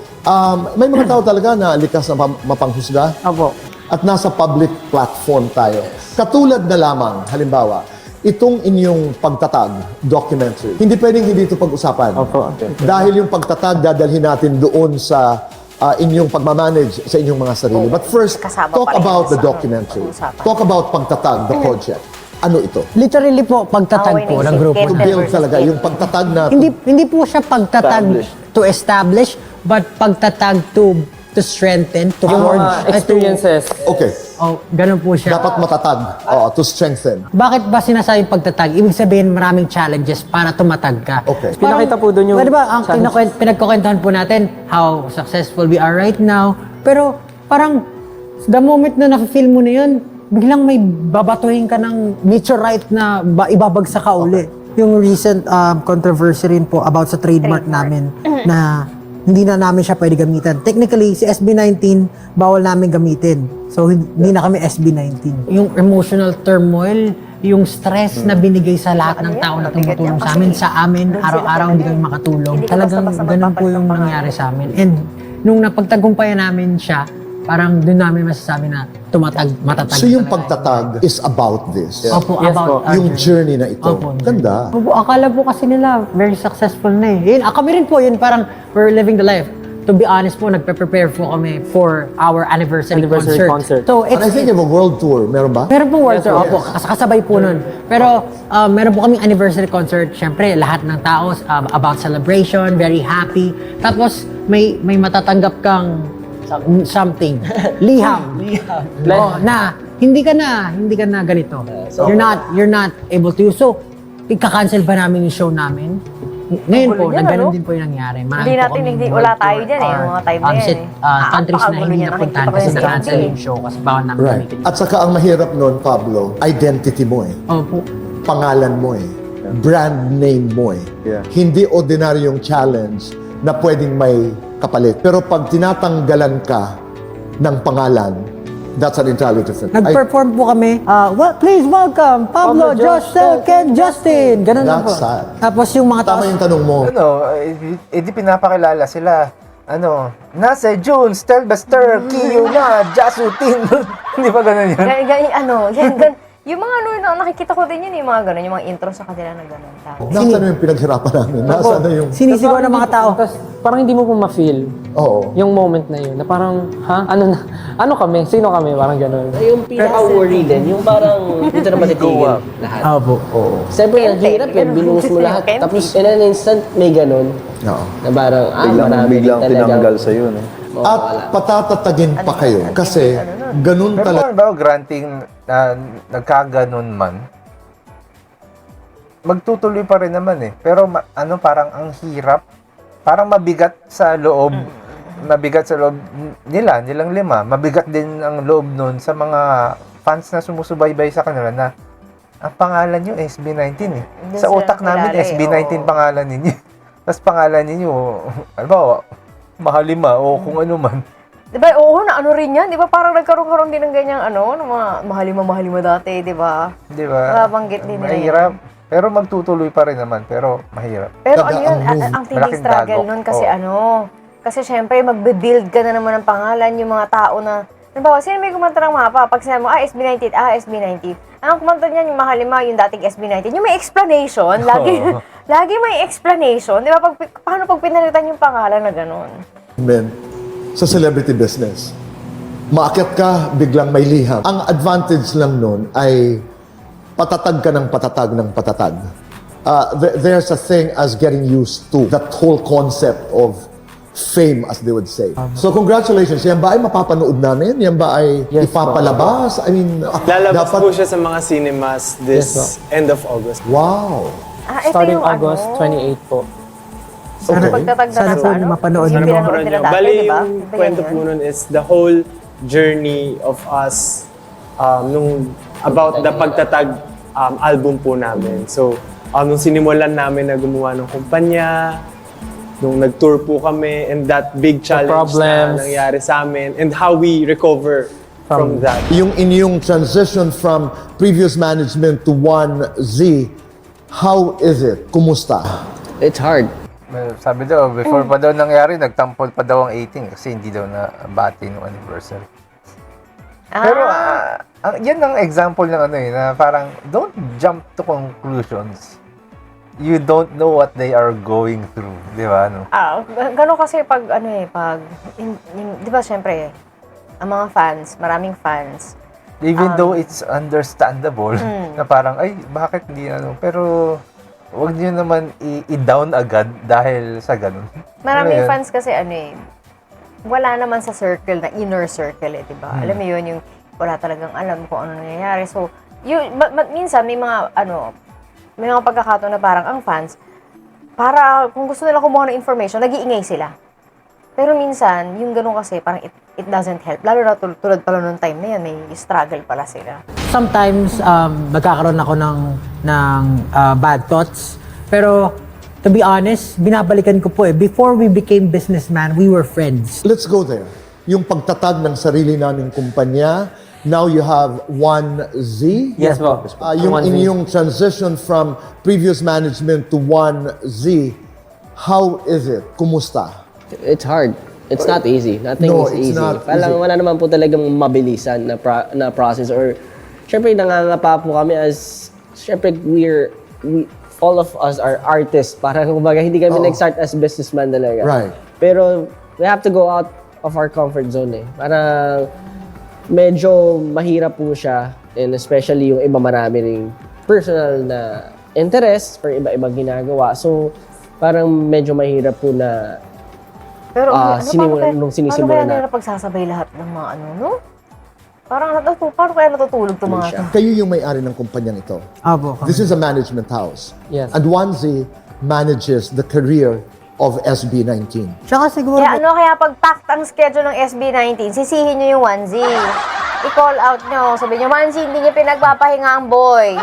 may mga tao talaga na likas na mapanghusga Opo. at nasa public platform tayo. Katulad na lamang, halimbawa, itong inyong pagtatag, documentary. Hindi pwedeng hindi ito pag-usapan. Opo. Dahil yung pagtatag, dadalhin natin doon sa inyong pagmamanage sa inyong mga sarili. But first, Kasama talk pa rin about the sa documentary. pag-usapan. Talk about pagtatag, the project. Ano ito? Literally po, pagtatag Away po ng ng grupo. To Kentel build versus talaga, Kentel. yung pagtatag na Hindi po siya pagtatag Establish. to establish, but pagtatag to strengthen, to Yung forge, mga experiences. okay, ganun po siya. dapat matatag, to strengthen. Bakit ba sinasabing pagtatag? Ibig sabihin maraming challenges para tumatag ka. Okay. Pinakita po doon yung Pwede ba, ang challenge. pinagkukwentuhan po natin how successful we are right now, pero parang the moment na nafe-feel mo na yun, biglang may babatuhin ka ng meteorite na ibabagsak ka uli. Yung recent controversy rin po about sa trademark namin na hindi na namin siya pwede gamitan. Technically, si SB19, bawal namin gamitin. So, hindi na kami SB19. Yung emotional turmoil, yung stress na binigay sa lahat ng tao na tumutulong sa amin, araw-araw hindi kami makatulong. Hindi ka Talagang basta-basta ganun po yung magpapalit ng nangyari sa amin. And nung napagtagumpayan namin siya, parang doon namin masasabi na matatag So yung talaga. pagtatag is about this. Opo, Yes about po. our Yung journey na ito. Opo. Ganda. Opo, akala po kasi nila very successful na eh. Yun, kami rin po, yun parang we're living the life. To be honest po, nagpe-prepare po kami for our anniversary concert. So And I think you have a world tour. Meron ba? meron pong world tour, opo, kasabay po nun. Pero meron po kaming anniversary concert. Syempre, lahat ng tao about celebration, very happy. Tapos may matatanggap kang something. Liham. Oh, na hindi ka na ganito. You're not able to. So, ika-cancel ba namin yung show namin? Ngayon po, Gulo niyan, nagganon ano? din po yung nangyari. Marami Hindi po natin, kaming hindi, world wala tour tayo dyan eh, or, yung mga time na yan eh. countries na Napakagulo hindi niya, napuntahan nakikita ko kasi yung na-cancel schedule. yung show kasi bawal namin Right. gamitin. At saka ang mahirap nun, Pablo, identity mo eh. Opo. Pangalan mo eh. Brand name mo eh. Yeah. Hindi ordinaryong challenge na pwedeng may kapalit. Pero pag tinatanggalan ka ng pangalan, that's an entirely different. Nag-perform po kami. Please welcome Pablo, Josh, Ken, Justin. Ganun lang po. That's sad. Tapos yung mga tao, Tama yung tanong mo. Di pinapakilala sila. Nasa June, Stelbester, Kiyo na, Jasutin. Hindi ba ganun yun? Yung mga nakikita ko din yun, yung mga ganun, yung mga intro sa kanila na ganun. Nasaan na yung pinaghirapan namin? Nasaan na yung... sinisigaw ng mga tao. Tapos parang hindi mo po ma-feel Oo. yung moment na yun. Na parang, ano kami? Sino kami? Parang gano'n. Yung pinaka-worry din, yung parang dito na matitigil lahat. Opo. Siyempre, ang hirap yun, binuhos mo lahat. Tapos in an instant, may ganun. Oo. Na parang, marami Biglang din talagang- tinanggal sa'yo, no? At patatatagin pa kayo kasi ganun Pero talaga. kung ba granting nagkaganon man, magtutuloy pa rin naman eh. Pero parang ang hirap, parang mabigat sa loob. Mabigat sa loob nilang lima. Mabigat din ang loob nun sa mga fans na sumusubaybay sa kanila na ang pangalan nyo SB19 eh. Hindi Sa sila utak namin kilala eh, SB19 oo. pangalan ninyo. Tapos pangalan ninyo, ano ba, Mahalima o kung ano man. Diba, oo, na ano rin yan. Diba, parang nagkaroon din ng ganyang ng mga mahalima dati, diba? Di ba? Nabanggit din nila Mahirap. Pero magtutuloy pa rin naman. Pero mahirap. Pero Daga ano yun, ang move. ang tinding Malaking struggle dagok. nun kasi Oo. kasi syempre magbe-build ka na naman ng pangalan, yung mga tao na, halimbawa, sino may kumanta ng mapa? Pag sinabi mo, SB19, SB19. Ang kumanta niyan, yung Mahalima, yung dating SB19, yung may explanation, lagi may explanation. Di ba, paano pag pinalitan yung pangalan na gano'n? Men, sa celebrity business, maakyat ka, biglang may liham. Ang advantage lang nun ay patatag ka ng patatag ng patatag. There's a thing as getting used to that whole concept of fame, as they would say. So congratulations. Yan ba ay mapapanood namin? Yan ba ay ipapalabas? I mean, Lalabas po siya sa mga cinemas this end of August. Wow. Ito Starting yung August 28 po. Okay. Pagtatag na Sana lang po sa mapanood yung nyo. pinanood nila dati, Bali, di ba? yung Iba kwento yan po yun. nun is the whole journey of us about the pagtatag album po namin. So, nung sinimulan namin na gumawa ng kumpanya, nung nag-tour po kami, and that big challenge na problems. nangyari sa amin, and how we recover from that. Yung inyong transition from previous management to 1Z, how is it? Kumusta? It's hard. Sabi daw, before pa daw nangyari, nagtampol pa daw ang 18 kasi hindi daw na bati ng anniversary. Pero yan ang example ng na parang don't jump to conclusions. You don't know what they are going through, di ba? Gano'n kasi pag di ba syempre, ang mga fans, maraming fans. Even though it's understandable na parang, ay, bakit hindi pero wag niyo naman i-down agad dahil sa ganun. Maraming Ano yun? fans kasi wala naman sa circle na inner circle di ba? Alam mo yun, yung wala talagang alam kung ano nangyayari. So, minsan may mga pagkakataon na parang ang fans, para kung gusto nila kumuha ng information, nag-iingay sila. Pero minsan, yung ganun kasi, parang it doesn't help. Lalo na tulad pala nung time na yan, may struggle pala sila. Sometimes, nagkakaroon ako ng bad thoughts. Pero, to be honest, binabalikan ko po Before we became businessman, we were friends. Let's go there. Yung pagtatag ng sarili naming kumpanya, now you have 1Z. Yes po. Yung 1Z. inyong transition from previous management to 1Z, how is it? Kumusta? It's hard. It's not easy. Nothing No, is it's easy. not Parang easy. wala naman po talagang mabilisan na process or syempre nangangapa po kami as syempre all of us are artists. Parang kumbaga hindi kami nag-start as businessman talaga. Right. Pero we have to go out of our comfort zone eh. Parang medyo mahirap po siya and especially yung iba marami ring personal na interest for iba-ibang ginagawa. So parang medyo mahirap po na Pero nung sinisimula paano kaya na. nila pagsasabay lahat ng mga ano, no? Parang paano kaya natutulog itong mga to? Kayo yung may-ari ng kumpanyang ito. Abo, This is a management house. Yes. And Wanzi manages the career of SB19. Tsaka siguro, Kaya pag packed ang schedule ng SB19, sisihin nyo yung 1Z. I-call out nyo. Sabi nyo, 1Z, hindi nyo pinagpapahinga ang boys.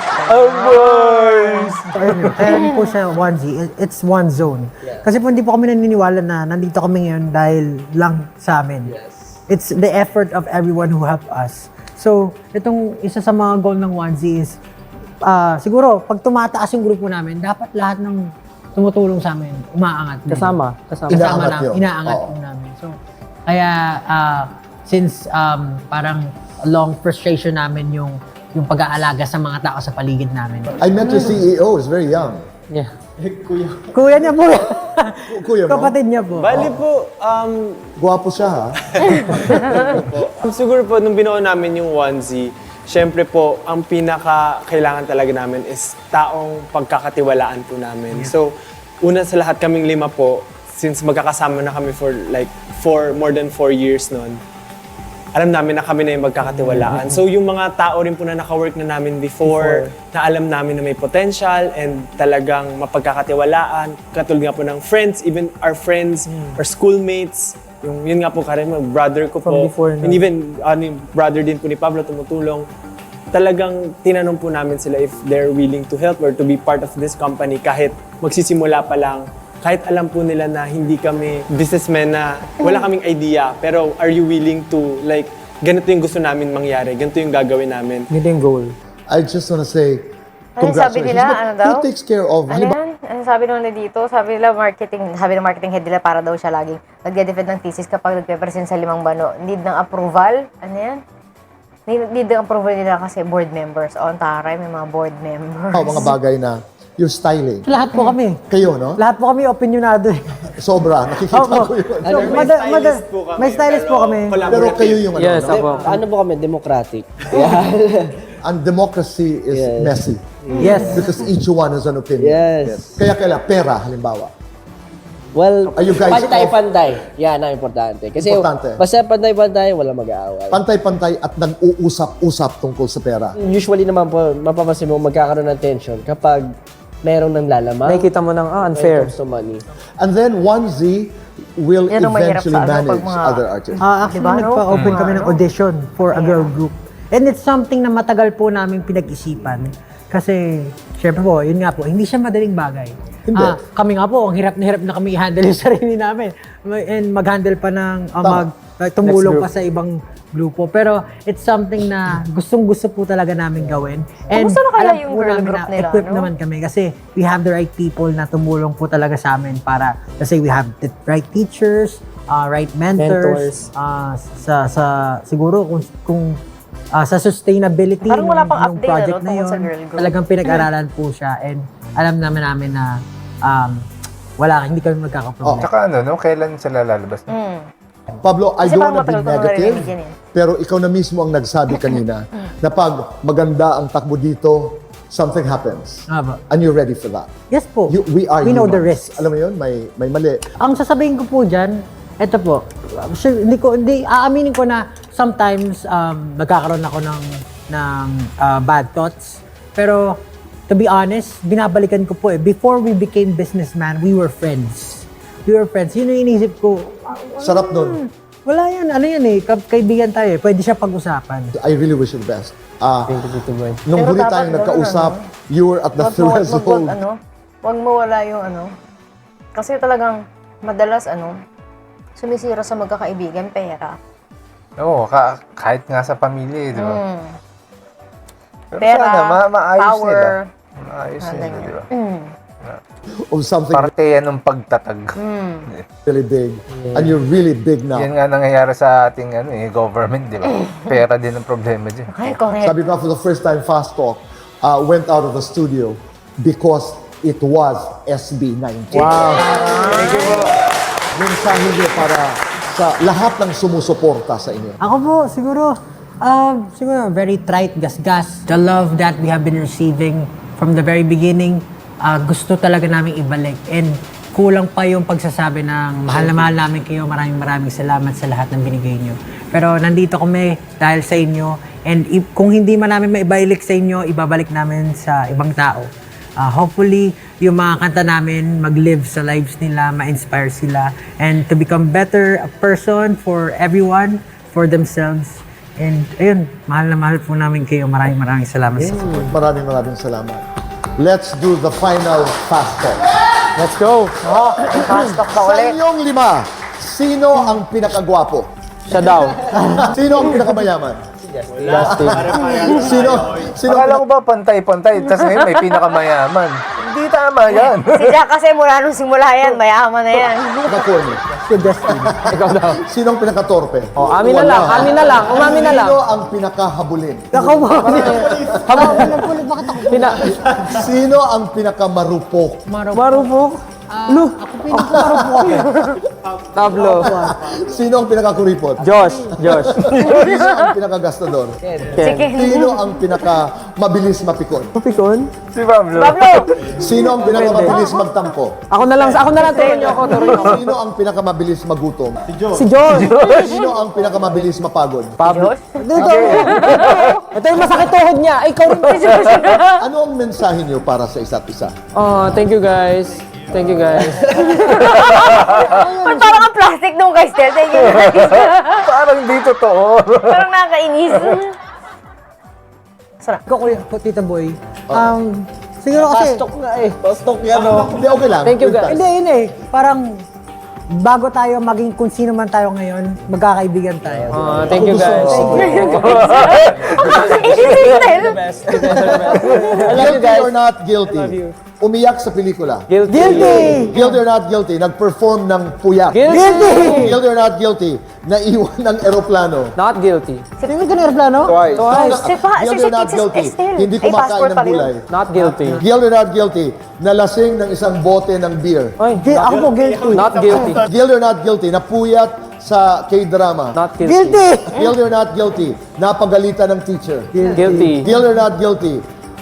kaya hindi po siya 1Z, it's one zone. Kasi po hindi po kami naniniwala na nandito kami ngayon dahil lang sa amin. It's the effort of everyone who helped us. So, itong isa sa mga goal ng 1Z is, siguro, pag tumataas yung grupo namin, dapat lahat ng tumutulong sa amin, umaangat. din. Kasama. Inaangat nyo. Inaangat Oo. po namin. So, kaya, since parang long frustration namin yung pag-aalaga sa mga tao sa paligid namin. I met your CEO, he's very young. Yeah. Kuya niya po. Kuya mo? Kapatid niya po. Bali po, Gwapo siya ha? siguro po, nung binuo namin yung onesie, syempre po, ang pinaka kailangan talaga namin is taong pagkakatiwalaan po namin. So, una sa lahat kaming 5 po, since magkakasama na kami for more than 4 years noon, alam namin na kami na yung magkakatiwalaan. So, yung mga tao rin po na naka-work na namin before, na alam namin na may potential and talagang mapagkakatiwalaan, katulad nga po ng friends, even our friends, our schoolmates, yun nga po Karen, brother ko po, From before na. and even brother din po ni Pablo tumutulong. Talagang tinanong po namin sila if they're willing to help or to be part of this company kahit magsisimula pa lang. Kahit alam po nila na hindi kami businessmen na wala kaming idea, pero are you willing to, like, ganito yung gusto namin mangyari, ganito yung gagawin namin. Ganito yung goal. I just want to say, Ano sabi congratulations. nila? But Ano daw? who takes care of, Ano yan? Ano sabi nila dito? Sabi ng marketing head nila para daw siya laging nagde-defend ng thesis kapag nagpe-present sa 5 bano. Need ng approval? Ano yan? Need ng approval nila kasi board members. O, ang taray, may mga board members. mga bagay na your styling. Lahat po kami. Kayo, no? Lahat po kami opinionado. Sobra, nakikita Opo. ko yun. So, may stylist po kami. Pero kayo yung ano, Yes, no? ako. Ano po kami? Democratic. Yeah. And democracy is Yes. messy. Yes. Because each one has an opinion. Yes. Kaya pera, halimbawa. Well, Are you guys pantay-pantay. Yan ang importante. Kasi Importante. basta pantay-pantay, wala mag-aaway. Pantay-pantay at nag-uusap-usap tungkol sa pera. Usually naman po, mapapansin mo magkakaroon ng tension kapag merong nang lalamang. Nakikita mo ng when it unfair. comes to money. And then 1Z will Yan ang mahirap eventually sa ano, pag manage mga- other artists. Actually, Diba, no? nagpa-open kami ng audition for a girl group. And it's something na matagal po namin pinag-isipan. Kasi, syempre po, yun nga po, hindi siya madaling bagay. Hindi. Kami nga po, ang hirap na kami i-handle yung sarili namin. And mag-handle pa ng, Tama. tumulong Next pa sa ibang grupo. Pero it's something na gustong-gusto po talaga namin gawin. And Kumusta na kaya alam yung po girl namin group na nila, equipped no? naman kami kasi we have the right people na tumulong po talaga sa amin para, kasi we have the right teachers, right mentors, siguro kung sa sustainability Parang wala ng pang update, project ano, na tungkol yun, sa girl group. talagang pinag-aralan po siya and alam namin na hindi kami magkakaproblema. Tsaka kailan sila lalabas? Pablo, I Kasi don't parang want to be matagal ko negative, narinig yan eh. pero ikaw na mismo ang nagsabi kanina na pag maganda ang takbo dito, something happens. Aba. And you're ready for that. Yes po. We are We know the humans. risks. Alam mo yun, may mali. Ang sasabihin ko po dyan, eto po, aaminin ko na sometimes nagkakaroon ako ng bad thoughts. Pero to be honest, binabalikan ko po before we became businessman, we were friends. We were friends. Yun yung inisip ko. Sarap nun. Wala yan. Ano yan kaibigan tayo. Pwede siya pag-usapan. I really wish you the best. Thank you, Tito Boy. Nung Pero huli dapat tayong ganun, nagkausap, you were at the threshold. Wag mawala yung kasi talagang madalas sumisira sa magkakaibigan pera. Oo, kahit nga sa pamilya, di ba? Pero Pera, sana maayos power. nila. Maayos nila, di ba? of something Parte yan ng pagtatag. really big. And you're really big now. Yan nga nangyayari sa ating government, di ba? Pera din ang problema dyan. Ay, correct. Sabi ko, for the first time, Fast Talk went out of the studio because it was SB 19. Wow. Mensahe niyo para sa lahat ng sumusuporta sa inyo. Ako po, siguro very trite, gasgas. The love that we have been receiving from the very beginning, gusto talaga namin ibalik. And kulang pa yung pagsasabi ng mahal na mahal namin kayo. Maraming salamat sa lahat ng binigay nyo. Pero nandito kami dahil sa inyo. And kung hindi man namin maibalik sa inyo, ibabalik namin sa ibang tao. Hopefully, yung mga kanta namin mag-live sa lives nila, ma-inspire sila, and to become better a person for everyone, for themselves. And ayun, mahal na mahal po namin kayo. Maraming salamat sa support. Maraming salamat. Let's do the final Fast Talk. Let's go. Fast talk pa Sa ulit. inyong 5, sino ang pinakagwapo? Siya daw. Sino ang pinakamayaman? Sino? Akala ko ba pantay-pantay, tapos ngayon may pinakamayaman. Hindi tama yan. Si Jack kasi mula nung simula yan, mayaman na yan. Pinaka-corny. Si Justin. Ikaw daw. Sino ang pinaka-torpe? Oh, amin na lang. Umamin na lang. Sino ang pinaka-habulin? Sino ang pinaka-marupok? Marupok. Tablo. Sino ang pinaka-kuripot? Josh. Sino ang pinaka-gastador? Sige. Sino ang pinaka-mabilis mapikon? Pikon. Si Pablo. Sino ang pinaka-mabilis magtampo? Ako na lang. Turuan niyo ako. Sino ang pinaka-mabilis magutom? Si Josh. Sino ang pinaka-mabilis mapagod? Pablo. Dito. Ito yung masakit tuhod niya. Ikaw rin. Ano ang mensahe niyo para sa isa't isa? Thank you guys. Parang ang plastic nung kay Stel. Thank you. Parang hindi totoo. Parang nakakainis. Ikaw ko, Tita Boy. Siguro kasi... Pastok yan, no? Hindi, okay lang. Thank you, guys. Hindi. Parang bago tayo maging kung sino man tayo ngayon, magkakaibigan tayo. Thank you guys. Guilty or not guilty? Umiyak sa pelikula. Guilty. Guilty or not guilty? Nag-perform ng puyak. Guilty. Guilty or not guilty? Naiwan ng eroplano. Not guilty. Sino ka na aeroplano? Twice. Guilty or not guilty? Hindi kumakain ng gulay. Not guilty. Guilty or not guilty? Nalasing ng isang bote ng beer. Ako po, guilty. Not guilty. Guilty or not guilty? Napuyat sa K-drama. Not guilty. Guilty or not guilty? Napagalitan ng teacher. Guilty. Guilty or not guilty?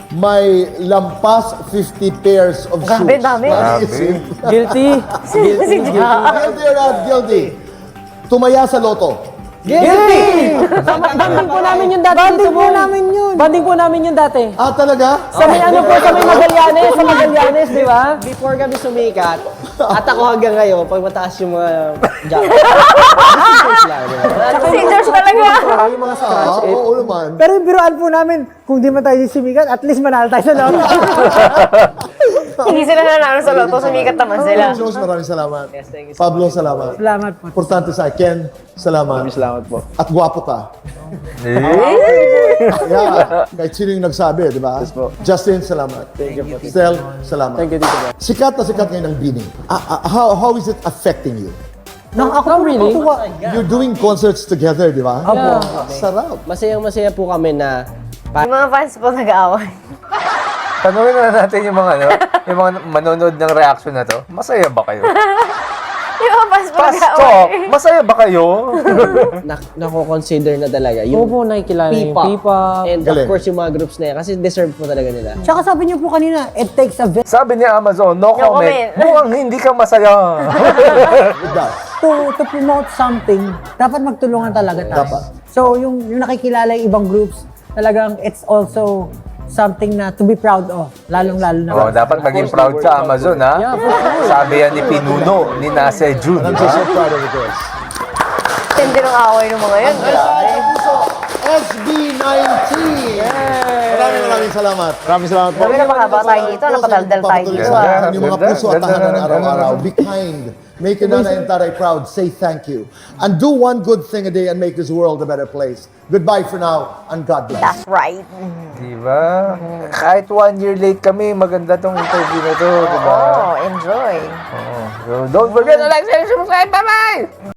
May lampas 50 pairs of shoes. Grabe, dami. Guilty. Si Jack. Guilty or not guilty? Tumaya sa loto. Guilty! Banding po namin yun dati. Banding po namin yun dati. Ah, talaga? Sa may Magallanes, di ba? Before kami sumikat, at ako hanggang ngayon, pag mataas yung mga jacket. Si George talaga. Yung mga scratch it. Oo naman. Pero yung biruan po namin, kung di man tayo sisimikat, at least manalo tayo sa loob. Hindi sila nanalo sa loto, sumikat naman sila. Jones, maraming salamat. Pablo, salamat. Salamat po. Importante sa Ken, salamat. Salamat po. At gwapo ka. Yeah. Kahit sino yung nagsabi, di ba? Justin, salamat. Thank you. Stel, salamat. Thank you, Tito Boy. Sikat na sikat ngayon ang Bini. How is it affecting you? Ako really? You're doing concerts together, di ba? Yeah. Sarap. Masayang-masaya po kami na Yung mga fans po nag-aaway. Tanungin na natin yung mga yung mga manonood ng reaction na to. Masaya ba kayo? Yung mga fans po Pastok, nag-aaway. masaya ba kayo? nako-consider na talaga yung Opo, nakikilala yung P-pop. P-pop. And Galing. of course, yung mga groups na yan. Kasi deserve po talaga nila. Tsaka sabi niyo po kanina, it takes a village Sabi ni Amazon, no comment. comment. Mukhang hindi ka masaya. It does. to promote something, dapat magtulungan talaga tayo. Dapat. So, yung nakikilala yung ibang groups, talagang it's also something na to be proud of. Lalong-lalo na. Oh, dapat maging proud sa Amazon, ha? Sabi yan ni Pinuno, ni Nase June. I'm so proud of you guys. Tindi ng away ng mga yan. SB19! Maraming salamat. Maraming salamat po. Sabi na mahaba tayo dito, napadaldal tayo dito. Yung mga puso at tahanan araw-araw. Be kind. Make your nanay and tatay proud. Say thank you. And do one good thing a day and make this world a better place. Goodbye for now and God bless. That's right. Diba? Kahit 1 year late kami, maganda tong interview na to, diba? Oh, enjoy. So don't forget to like, share, subscribe. Bye-bye!